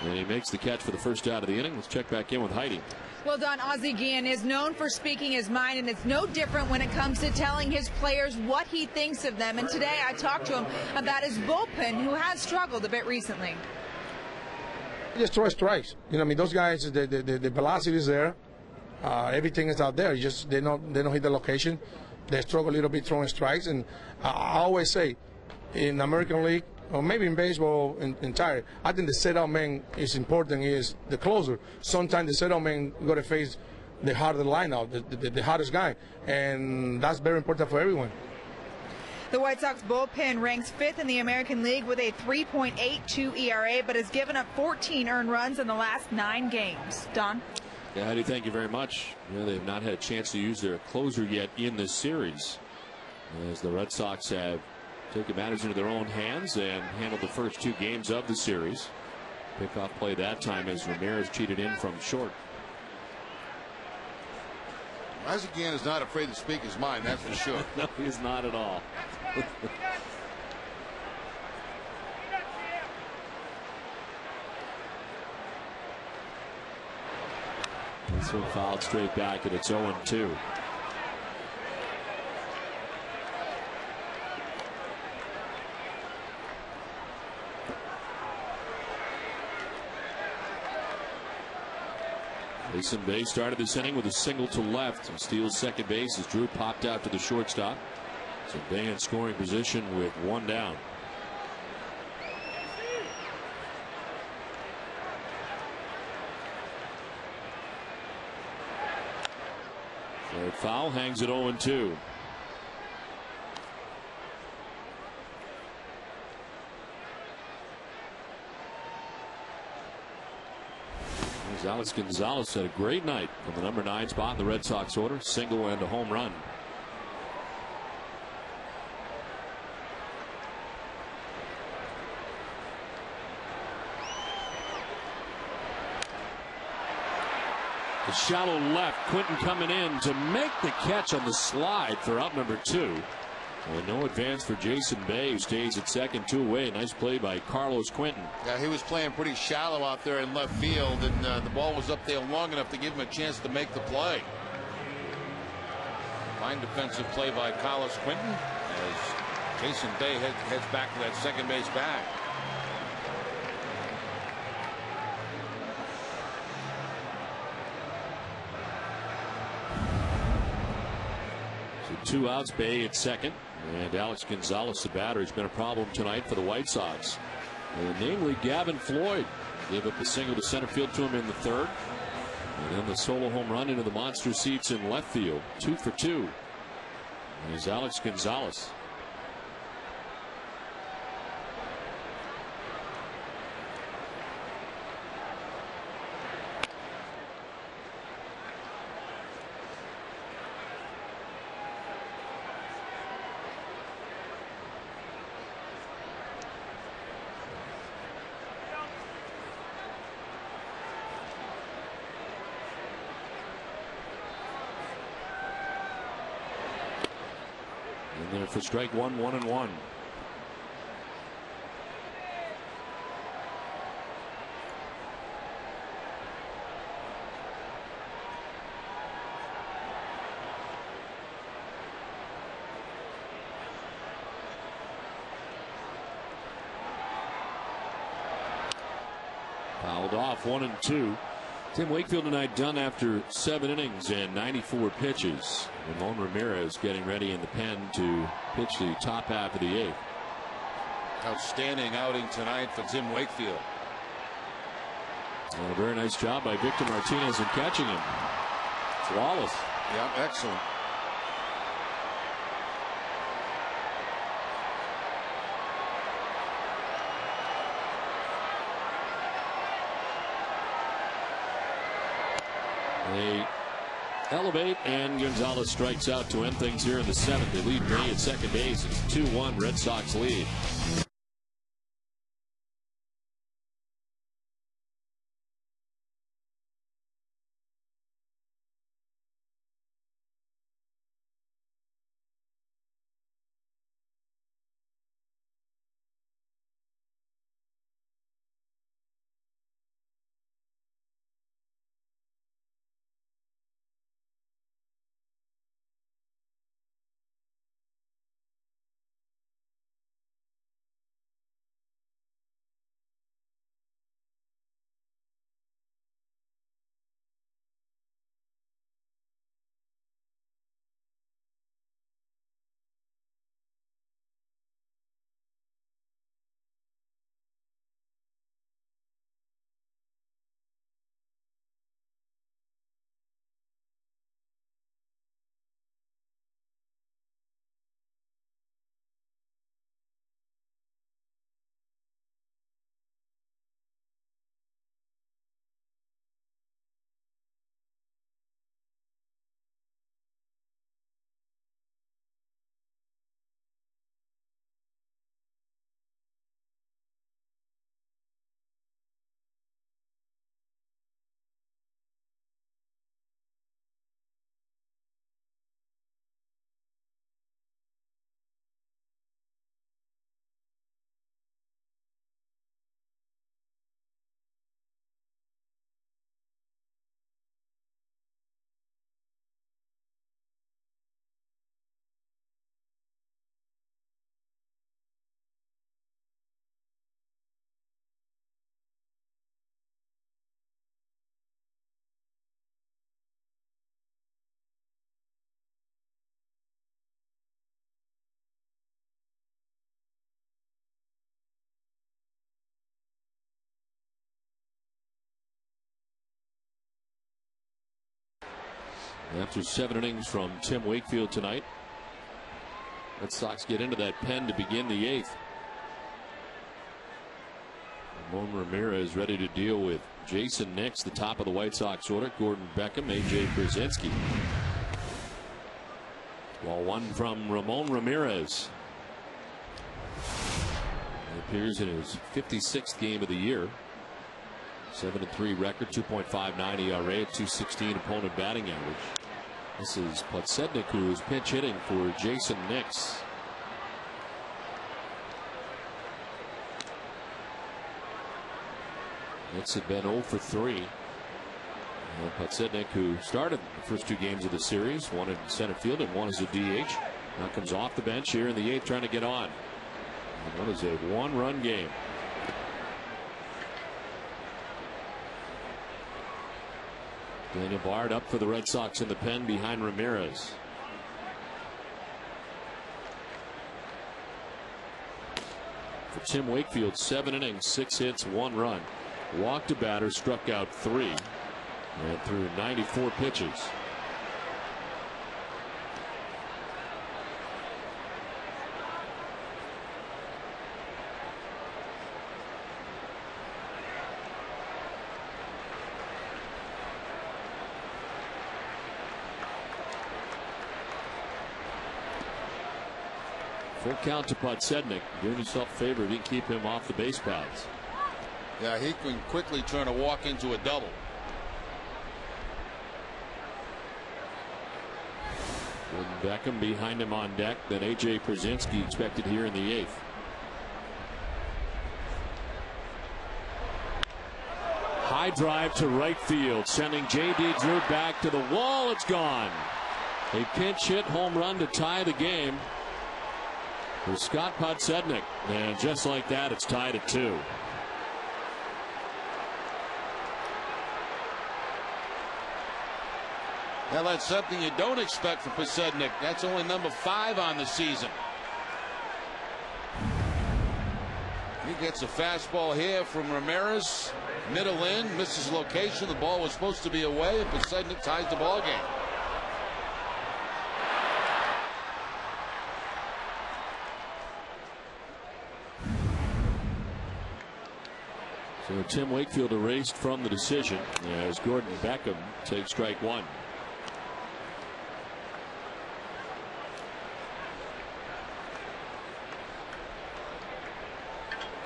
And he makes the catch for the first out of the inning. Let's check back in with Heidi. Well, Don, Ozzie Guillen is known for speaking his mind, and it's no different when it comes to telling his players what he thinks of them. And today I talked to him about his bullpen, who has struggled a bit recently. Just throw strikes. You know what I mean? Those guys, the velocity is there. Everything is out there. They don't hit the location. They struggle a little bit throwing strikes. And I always say, in American League, or maybe in baseball entire, I think the setup man is important. Is the closer. Sometimes the setup man got to face the heart of the lineup, the hottest guy, and that's very important for everyone. The White Sox bullpen ranks 5th in the American League with a 3.82 ERA, but has given up 14 earned runs in the last 9 games. Don? Yeah, Heidi, thank you very much. They have not had a chance to use their closer yet in this series, as the Red Sox have taken matters into their own hands and handled the first 2 games of the series. Pickoff play that time as Ramirez cheated in from short. Ozzie Guillen is not afraid to speak his mind, that's for sure. No, he's not at all. This one fouled straight back, and it's 0-2. Jason Bay started this inning with a single to left and steals second base as Drew popped out to the shortstop. So Bay in scoring position with 1 down. Third foul, hangs at 0-2. Alex Gonzalez had a great night from the number 9 spot in the Red Sox order. Single and a home run. The shallow left. Quinton coming in to make the catch on the slide for out number 2. And no advance for Jason Bay, who stays at second, 2 away. Nice play by Carlos Quinton. Yeah, he was playing pretty shallow out there in left field, and the ball was up there long enough to give him a chance to make the play. Fine defensive play by Carlos Quinton as Jason Bay heads back to that second base bag. So 2 outs, Bay at second. And Alex Gonzalez, the batter, has been a problem tonight for the White Sox. And namely Gavin Floyd. Gave up a single to center field to him in the third. And then the solo home run into the monster seats in left field. 2 for 2. Here's Alex Gonzalez. In there for strike one, 1-1. Fouled off, 1-2. Tim Wakefield tonight done after 7 innings and 94 pitches. Ramon Ramirez getting ready in the pen to pitch the top half of the 8th. Outstanding outing tonight for Tim Wakefield. And a very nice job by Victor Martinez in catching him. Flawless. Yeah, excellent. They elevate, and Gonzalez strikes out to end things here in the 7th. They lead Gray at second base. It's 2-1 Red Sox lead. After 7 innings from Tim Wakefield tonight, Red Sox get into that pen to begin the 8th. Ramon Ramirez ready to deal with Jason Nix, the top of the White Sox order. Gordon Beckham, A.J. Brzezinski. Ball 1 from Ramon Ramirez. He appears in his 56th game of the year. 7-3 record, 2.59 ERA, 216 opponent batting average. This is Podsednik, who is pinch hitting for Jason Nix. Nix had been 0 for 3. And Podsednik, who started the first 2 games of the series, one in center field and one as a DH, now comes off the bench here in the 8th trying to get on. And that is a 1-run game. Daniel Bard up for the Red Sox in the pen behind Ramirez. For Tim Wakefield, 7 innings, 6 hits, 1 run. walked a batter, struck out 3, and threw 94 pitches. Full count to Podsednik. Doing himself a favor if he can keep him off the base paths. Yeah, he can quickly turn a walk into a double. Gordon Beckham behind him on deck. Then A.J. Przinsky expected here in the 8th. High drive to right field, sending J.D. Drew back to the wall. It's gone. A pinch hit home run to tie the game for Scott Podsednik. And just like that, it's tied at 2. Now that's something you don't expect from Podsednik. That's only number 5 on the season. He gets a fastball here from Ramirez. Middle in, misses location. The ball was supposed to be away, and Podsednik ties the ball game. So Tim Wakefield erased from the decision as Gordon Beckham takes strike 1.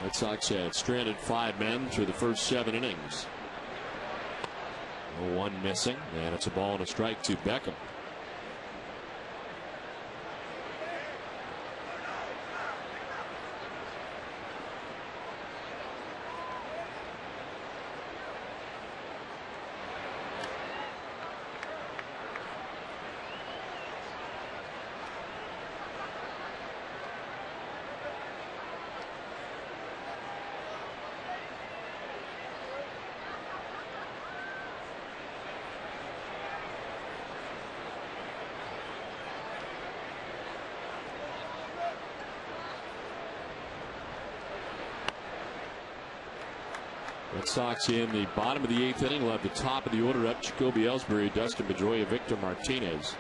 Red Sox had stranded 5 men through the first 7 innings. 1 missing, and it's a ball and a strike to Beckham. Red Sox in the bottom of the 8th inning will have the top of the order up. Jacoby Ellsbury, Dustin Pedroia, Victor Martinez.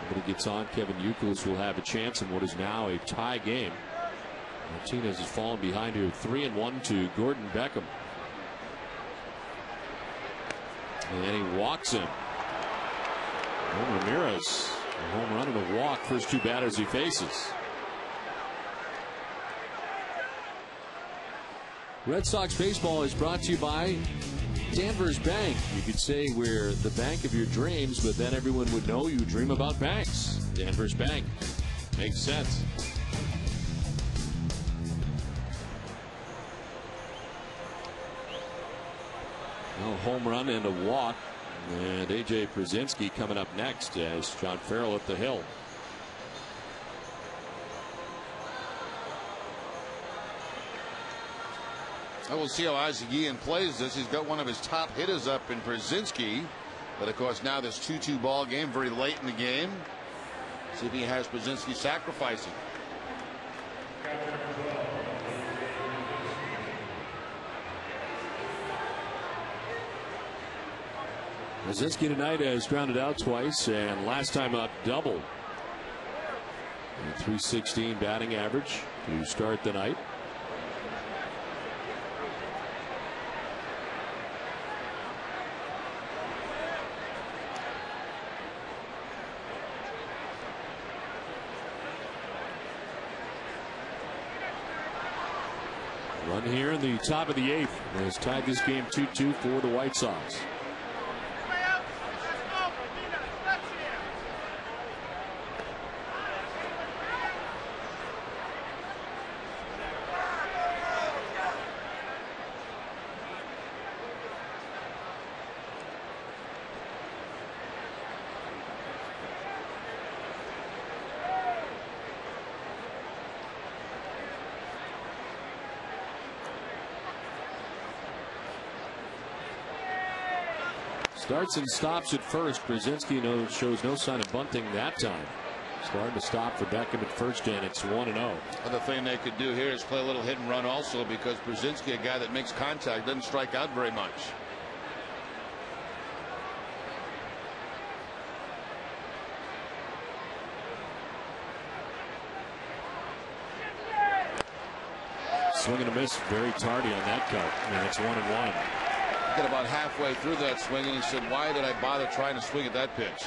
Nobody gets on. Kevin Youkilis will have a chance in what is now a tie game. Martinez has fallen behind here 3-1 to Gordon Beckham. And he walks him. And Ramirez, a home run and a walk. First 2 batters he faces. Red Sox baseball is brought to you by Danvers Bank. You could say we're the bank of your dreams, but then everyone would know you dream about banks. Danvers Bank. Makes sense. Well, home run and a walk. And A.J. Przinsky coming up next as John Farrell at the hill. I will see how Isaac Ian plays this. He's got one of his top hitters up in Przinsky. But of course now this 2-2 ball game very late in the game. See if he has Przinsky sacrificing. Przinsky tonight has grounded out twice, and last time out doubled. .316 batting average to start the night. Run here in the top of the 8th has tied this game 2-2 for the White Sox. Starts and stops at first. Przinsky shows no sign of bunting that time. It's hard to stop for Beckham at first, and it's 1-0. Other thing they could do here is play a little hit and run also, because Brzezinski, a guy that makes contact, doesn't strike out very much. Swing and a miss, very tardy on that cut, and it's 1-1. Got about halfway through that swing, and he said, "Why did I bother trying to swing at that pitch?"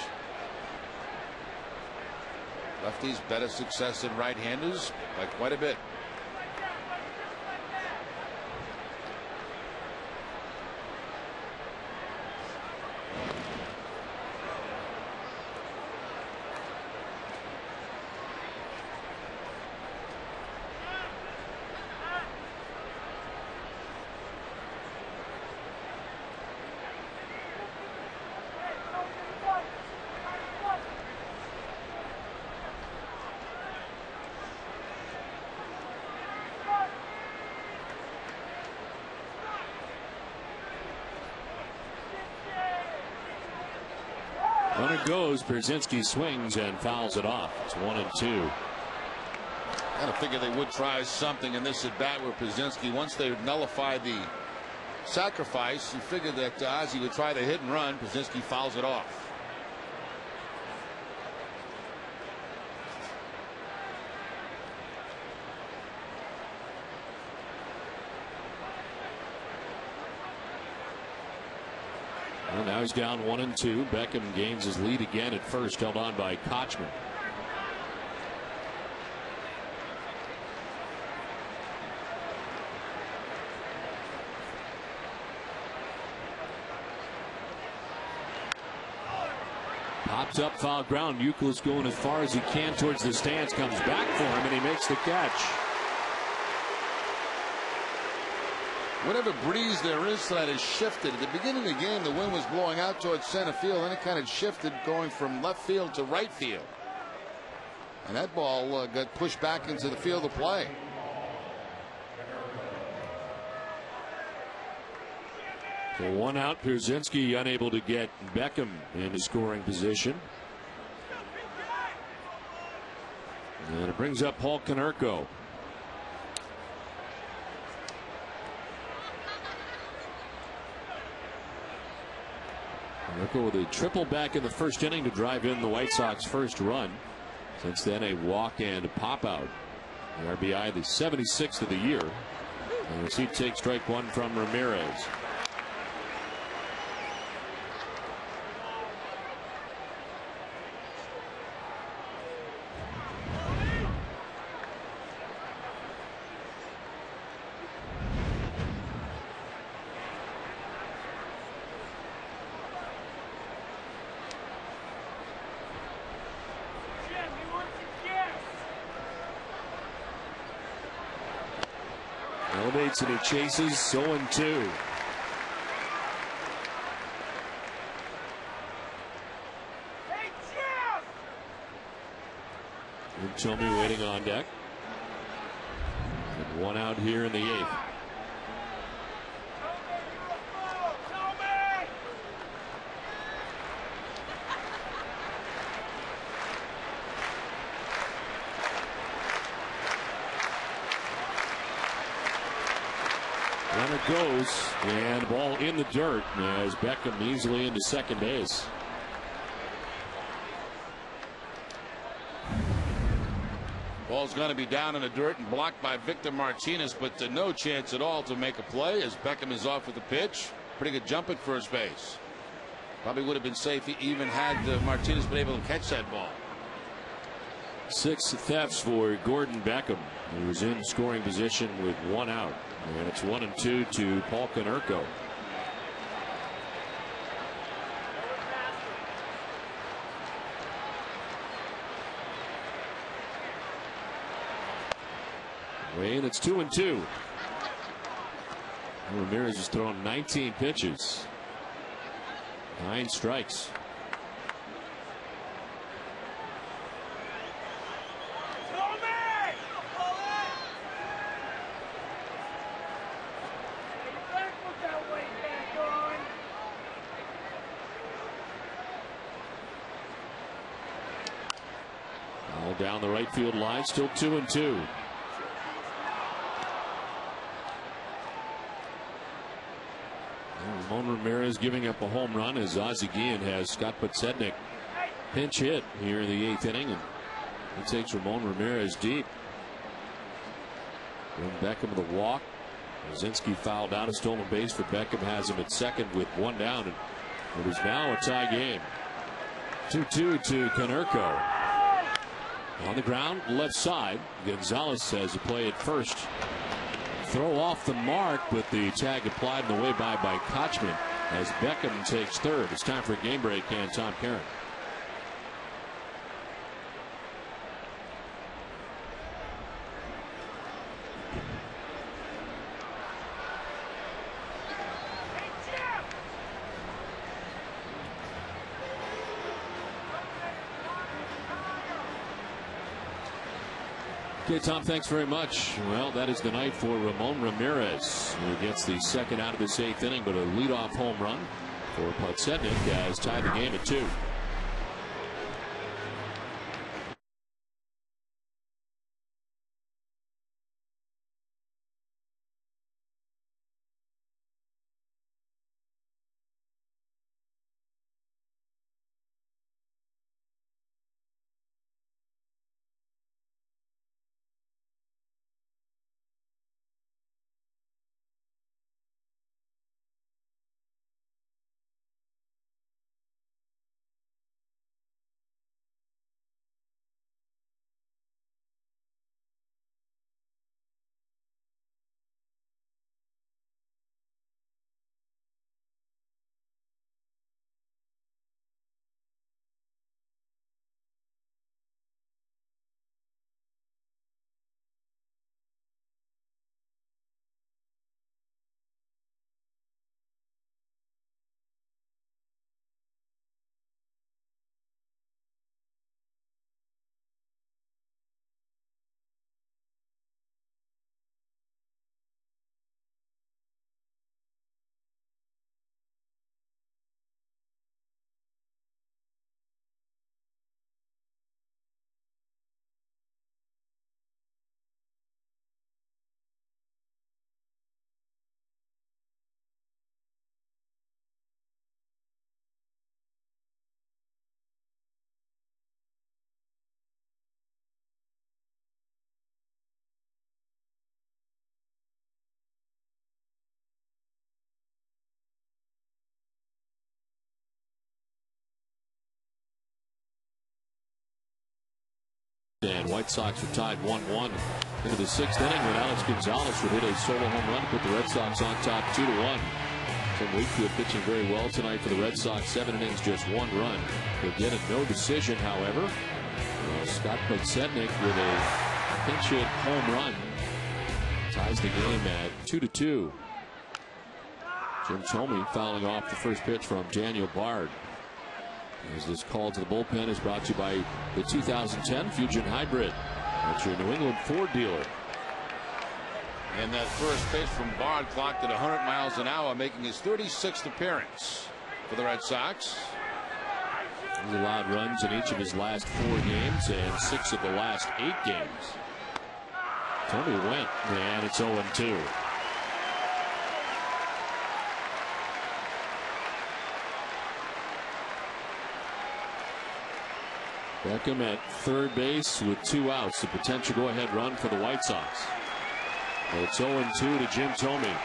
Lefties better success than right-handers by quite a bit. Runner goes. Brzezinski swings and fouls it off. It's 1-2. I figure they would try something in this at bat where Brzezinski, once they nullified the sacrifice, you figured that Ozzie would try the hit and run. Brzezinski fouls it off. Well, now he's down 1-2. Beckham gains his lead again at first, held on by Kochman. Pops up, foul ground. Euclid's going as far as he can towards the stands, comes back for him, and he makes the catch. Whatever breeze there is that has shifted. At the beginning of the game, the wind was blowing out towards center field, and it kind of shifted, going from left field to right field. And that ball got pushed back into the field of play. So 1 out. Brzezinski unable to get Beckham into scoring position. And it brings up Paul Konerko. Konerko with a triple back in the first inning to drive in the White Sox first run. Since then, a walk and a pop out. The RBI, the 76th of the year. And he takes strike one from Ramirez. Elevates and he chases. 0-2. And Tommy waiting on deck. And 1 out here in the 8th. Runner goes, and ball in the dirt as Beckham easily into second base. Ball's going to be down in the dirt and blocked by Victor Martinez, but no chance at all to make a play as Beckham is off with the pitch. Pretty good jump at first base. Probably would have been safe even had Martinez been able to catch that ball. 6 thefts for Gordon Beckham, who was in scoring position with 1 out. And it's 1-2 to Paul Konerko. And it's 2-2. Ramirez has thrown 19 pitches. 9 strikes. down the right field line, still 2-2. Ramon Ramirez giving up a home run as Ozzie Guillen has Scott Podsednik pinch hit here in the 8th inning, and he takes Ramon Ramirez deep. Then Beckham with a walk. Rosinski fouled out a stolen base for Beckham, has him at second with one down, and it is now a tie game. 2-2 to Konerko. On the ground, left side. Gonzalez has a play at first. Throw off the mark, but the tag applied in the way by Kochman as Beckham takes third. It's time for a game break, and Tom Caron. Okay, Tom, thanks very much. Well, that is the night for Ramon Ramirez, who gets the second out of this 8th inning, but a leadoff home run for Podsednik has tied the game at 2. And White Sox are tied 1-1 into the 6th inning when Alex Gonzalez would hit a solo home run, put the Red Sox on top 2-1. Tim Wakefield pitching very well tonight for the Red Sox. 7 innings, just 1 run. He'll get a no decision, however. Scott Podsednik with a pinch hit home run ties the game at 2-2. Jim Thome fouling off the first pitch from Daniel Bard. As this call to the bullpen is brought to you by the 2010 Fusion Hybrid. That's your New England Ford dealer. And that first pitch from Bard clocked at 100 miles an hour, making his 36th appearance for the Red Sox. He's allowed runs in each of his last 4 games and 6 of the last 8 games. Thome went, and it's 0-2. Beckham at third base with 2 outs. The potential go-ahead run for the White Sox. It's 0-2 to Jim Thome.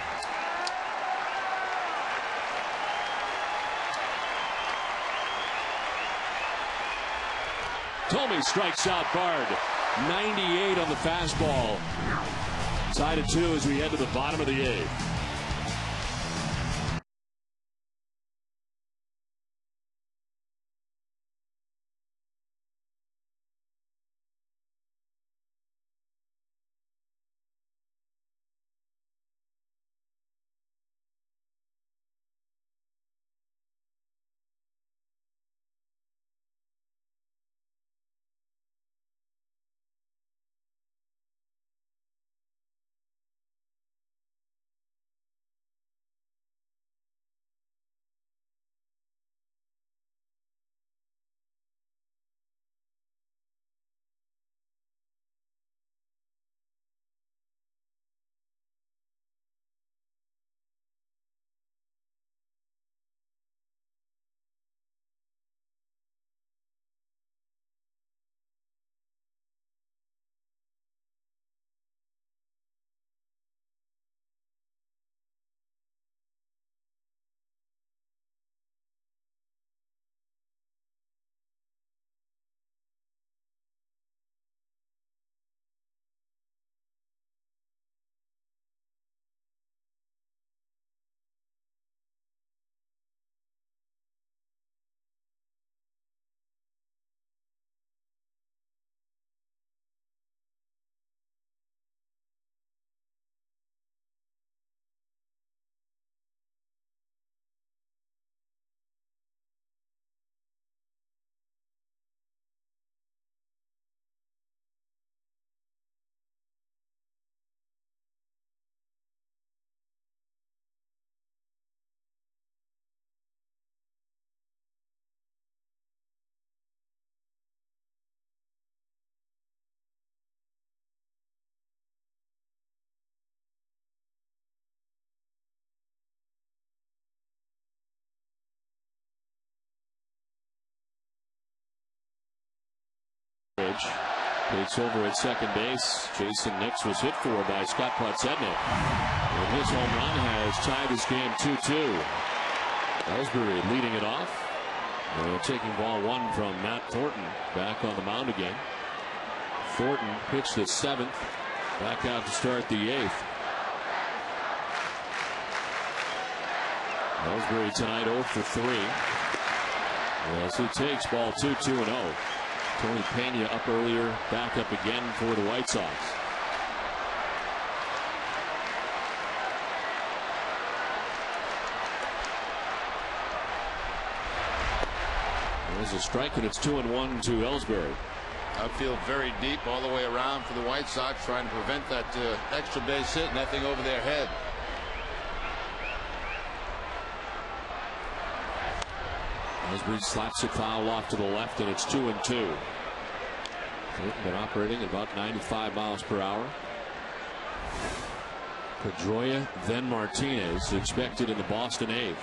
Thome strikes out Bard. 98 on the fastball. Tied at 2 as we head to the bottom of the 8th. bench. Takes over at second base. Jason Nix was hit for by Scott Podsednik. And his home run has tied this game 2-2. Ellsbury leading it off. And taking ball one from Matt Thornton. Back on the mound again. Thornton pitched the seventh. Back out to start the eighth. Ellsbury tonight 0 for 3. As he takes ball 2-2-0. Tony Pena up earlier, back up again for the White Sox. There's a strike, and it's 2-1 to Ellsbury. Outfield very deep all the way around for the White Sox, trying to prevent that extra base hit. Nothing over their head. Ellsbury slaps it foul off to the left, and it's 2-2. They've been operating at about 95 miles per hour. Pedroia, then Martinez, expected in the Boston eighth.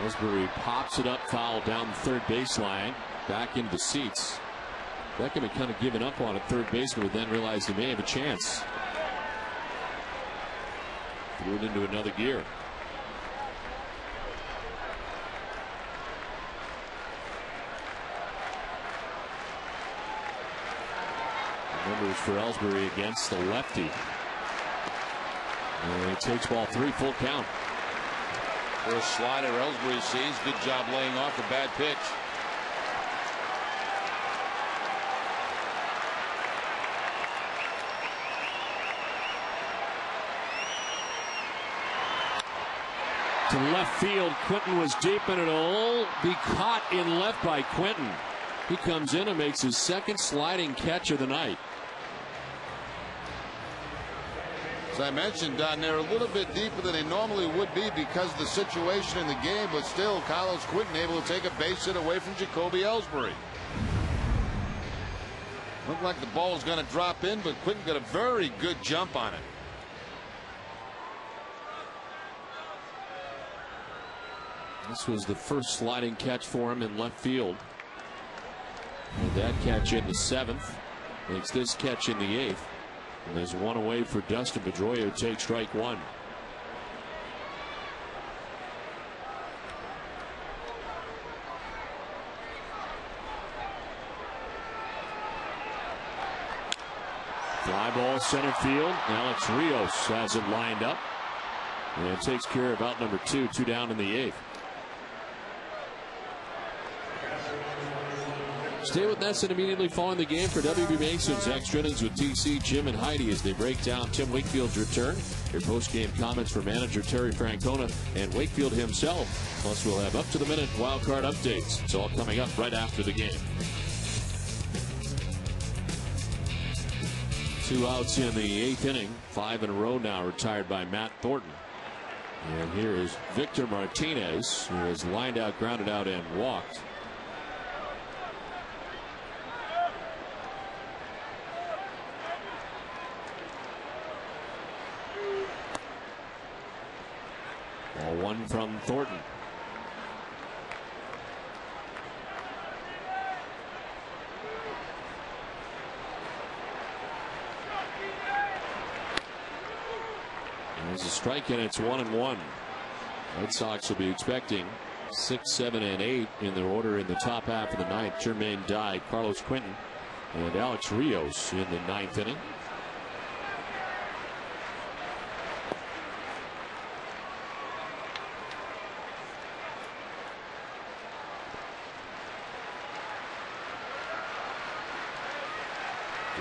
Ellsbury pops it up, foul down the third baseline, back into seats. Beckham had kind of given up on it. Third baseman would then realize he may have a chance. Threw it into another gear. Numbers for Ellsbury against the lefty. And he takes ball 3, full count. First slider Ellsbury sees. Good job laying off a bad pitch. To left field, Quinton was deep, and it'll be caught in left by Quinton. He comes in and makes his second sliding catch of the night. As I mentioned, Don, they're a little bit deeper than they normally would be because of the situation in the game, but still, Carlos Quinton able to take a base hit away from Jacoby Ellsbury. Looked like the ball was going to drop in, but Quinton got a very good jump on it. This was the first sliding catch for him in left field. And that catch in the seventh makes this catch in the eighth. And there's one away for Dustin Pedroia, who takes strike one. Fly ball center field. Alex Rios has it lined up and takes care of out number 2. 2 down in the eighth. Stay with us, and immediately following the game for WB Mason's Extra Innings with TC, Jim, and Heidi as they break down Tim Wakefield's return. Your post-game comments for manager Terry Francona and Wakefield himself. Plus, we'll have up-to-the-minute wild-card updates. It's all coming up right after the game. 2 outs in the eighth inning. 5 in a row now retired by Matt Thornton. And here is Victor Martinez, who has lined out, grounded out, and walked. Ball one from Thornton. There's a strike, and it's 1-1. Red Sox will be expecting 6, 7, and 8 in their order in the top half of the ninth. Jermaine Dye, Carlos Quinton, and Alex Rios in the ninth inning.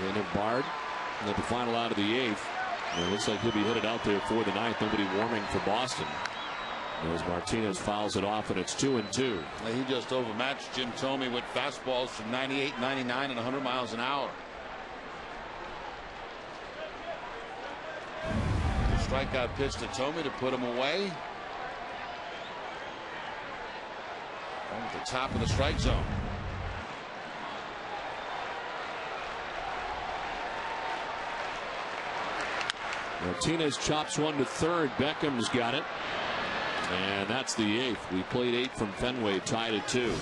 Daniel Bard at the final out of the eighth. And it looks like he'll be headed out there for the ninth. Nobody warming for Boston. As Martinez fouls it off, and it's 2-2. He just overmatched Jim Thome with fastballs from 98, 99, and 100 miles an hour. The strikeout pitch to Thome to put him away. At the top of the strike zone. Martinez chops one to third. Beckham's got it. And that's the 8th. We played 8 from Fenway, tied at 2.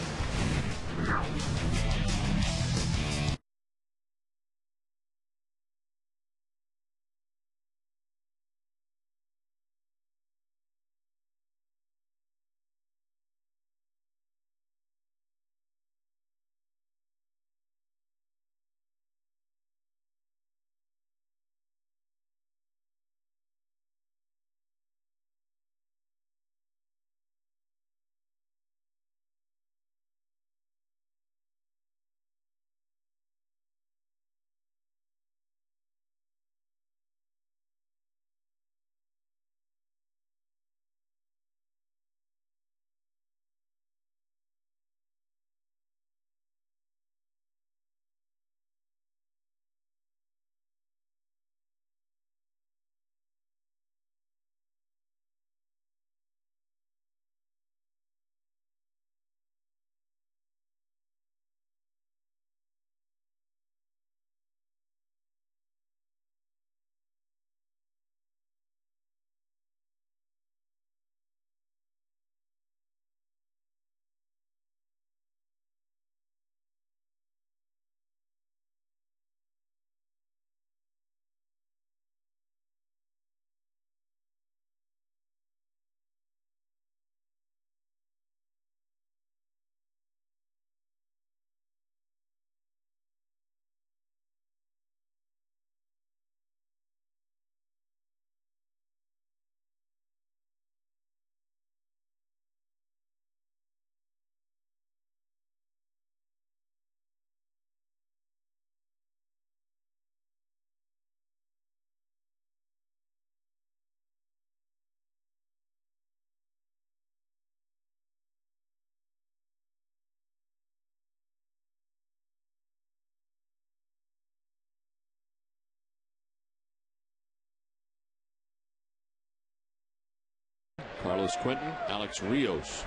Carlos Quentin, Alex Rios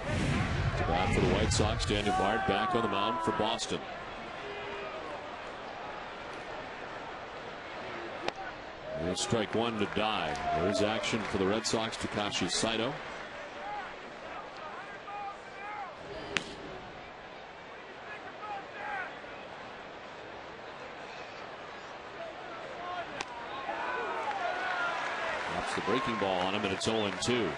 to bat for the White Sox. Daniel Bard back on the mound for Boston. And strike one to die. There's action for the Red Sox. Takashi Saito. Drops the breaking ball on him, and it's 0-2.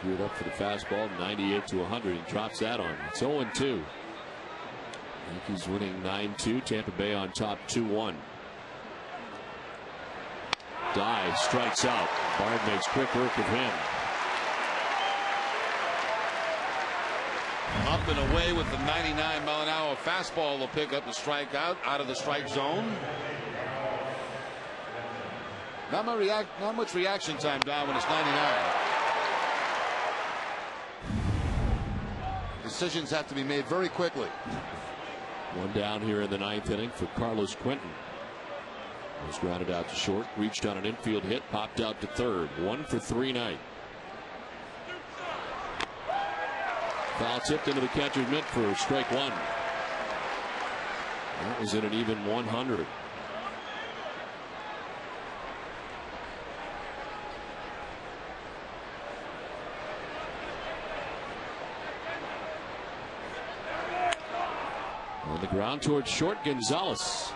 Geared up for the fastball, 98 to 100. He drops that on. It's 0-2. Yankees winning 9-2. Tampa Bay on top 2-1. Dye strikes out. Bard makes quick work of him. Up and away with the 99-mile-an-hour fastball. Will pick up the strikeout out of the strike zone. Not much reaction time down when it's 99. Decisions have to be made very quickly. One down here in the 9th inning for Carlos Quentin. Was grounded out to short, reached on an infield hit, popped out to third. 1 for 3 night. Foul tipped into the catcher's mitt for strike one. That was in an even 100. On the ground towards short, Gonzalez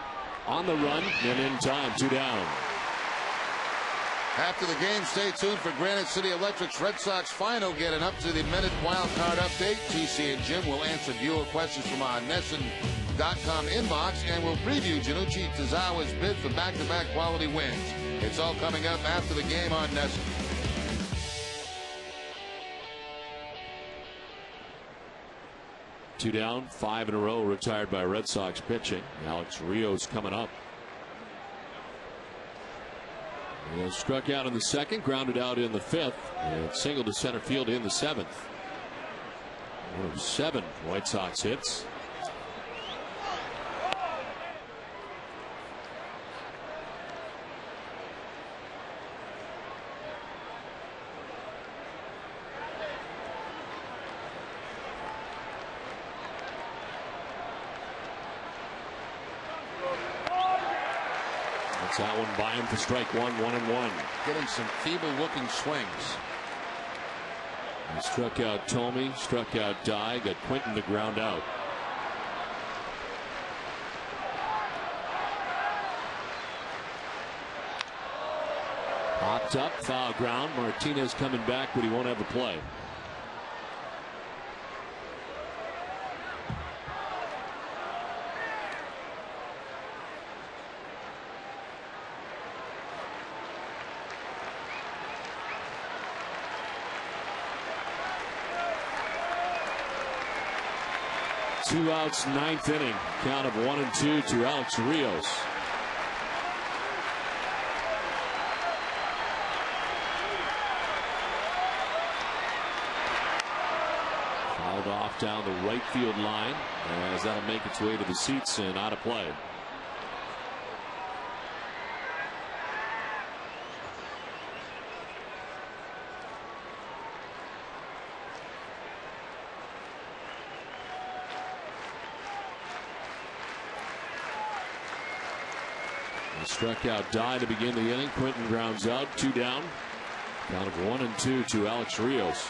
on the run and in time. 2 down. After the game, stay tuned for Granite City Electric's Red Sox final. Get an up-to-the-minute wild card update. TC and Jim will answer viewer questions from our NESN.com inbox, and we'll preview Janucci Tazawa's bid for back-to-back quality wins. It's all coming up after the game on NESN. Two down, 5 in a row retired by Red Sox pitching. Alex Rios coming up. He struck out in the 2nd, grounded out in the 5th, and singled to center field in the 7th. 1 of 7 White Sox hits. That's that one by him for strike one, 1-1. Getting some feeble-looking swings. He struck out Tomey, struck out Dye, got Quinton to ground out. Popped up, foul ground. Martinez coming back, but he won't have a play. Two outs, ninth inning. Count of 1-2 to Alex Rios. Fouled off down the right field line as that'll make its way to the seats and out of play. Struck out Dye to begin the inning. Quinton grounds out, 2 down. Count of 1-2 to Alex Rios.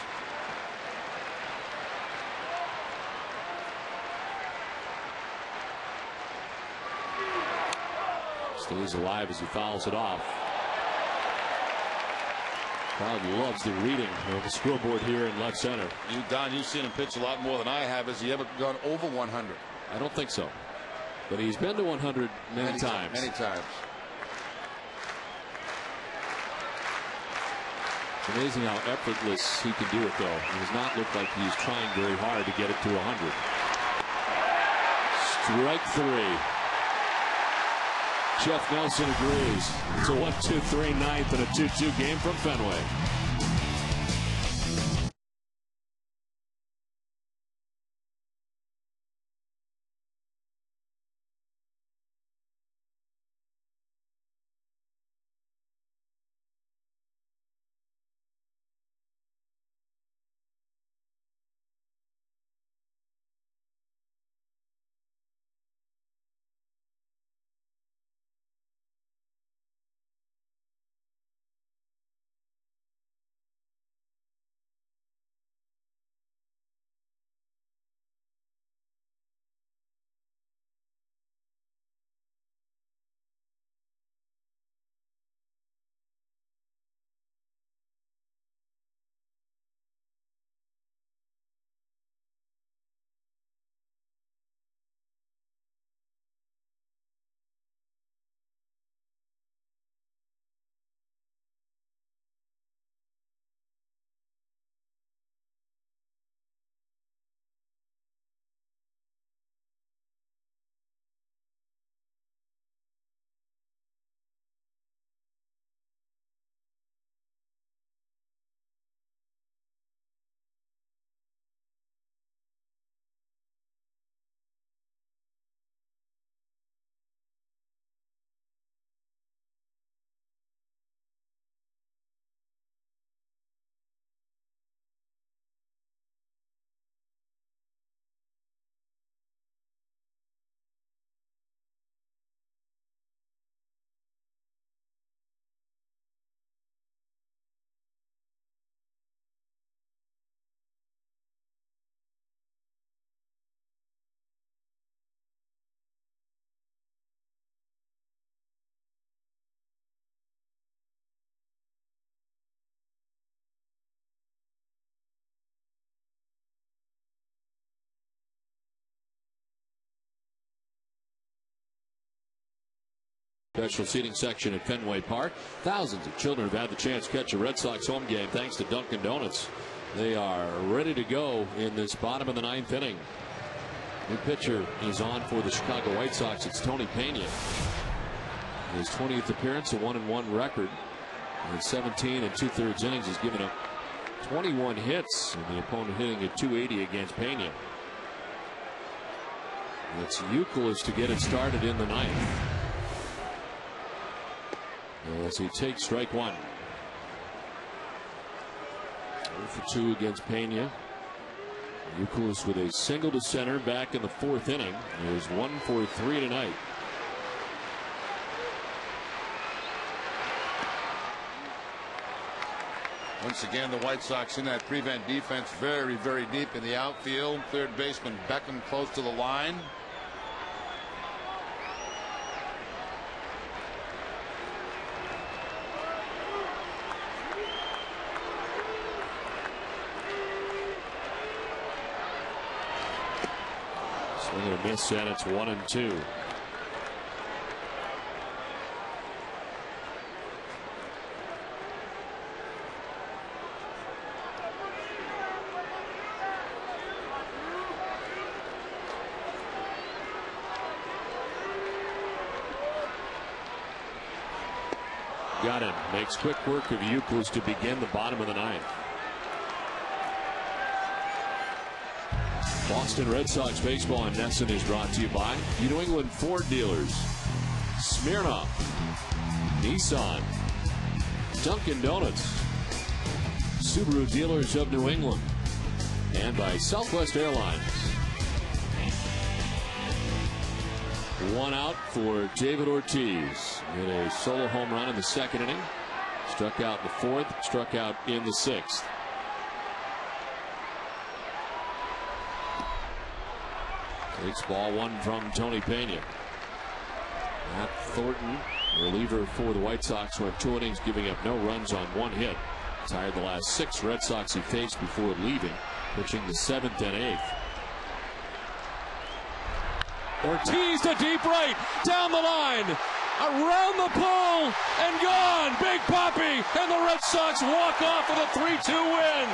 Stays alive as he fouls it off. Crowd loves the reading of the scoreboard here in left center. Don, you've seen him pitch a lot more than I have. Has he ever gone over 100? I don't think so. But he's been to 100 many times. Many times. It's amazing how effortless he can do it, though. He does not look like he's trying very hard to get it to 100. Strike 3. Jeff Nelson agrees. It's a 1-2-3 ninth and a 2-2 game from Fenway. Special seating section at Fenway Park. Thousands of children have had the chance to catch a Red Sox home game thanks to Dunkin' Donuts. They are ready to go in this bottom of the ninth inning. New pitcher is on for the Chicago White Sox. It's Tony Pena. His 20th appearance, a 1-1 record. In 17 2/3 innings, he's given up 21 hits, and the opponent hitting at 280 against Pena. It's Euclid to get it started in the ninth. As he takes strike one. 0 for 2 against Pena. Euclid with a single to center back in the 4th inning. He was 1 for 3 tonight. Once again, the White Sox in that prevent defense, very, very deep in the outfield. Third baseman Beckham close to the line. Swing and a miss, and it's 1-2. Got him. Makes quick work of Euclid to begin the bottom of the ninth. Boston Red Sox baseball in Nesson is brought to you by New England Ford dealers, Smirnoff, Nissan, Dunkin' Donuts, Subaru dealers of New England, and by Southwest Airlines. One out for David Ortiz in a solo home run in the second inning. Struck out in the fourth, struck out in the sixth. Takes ball one from Tony Pena. Matt Thornton, reliever for the White Sox, went 2 innings, giving up no runs on 1 hit. Tired the last 6 Red Sox he faced before leaving, pitching the 7th and 8th. Ortiz to deep right, down the line, around the pole, and gone. Big Papi, and the Red Sox walk off with a 3-2 win.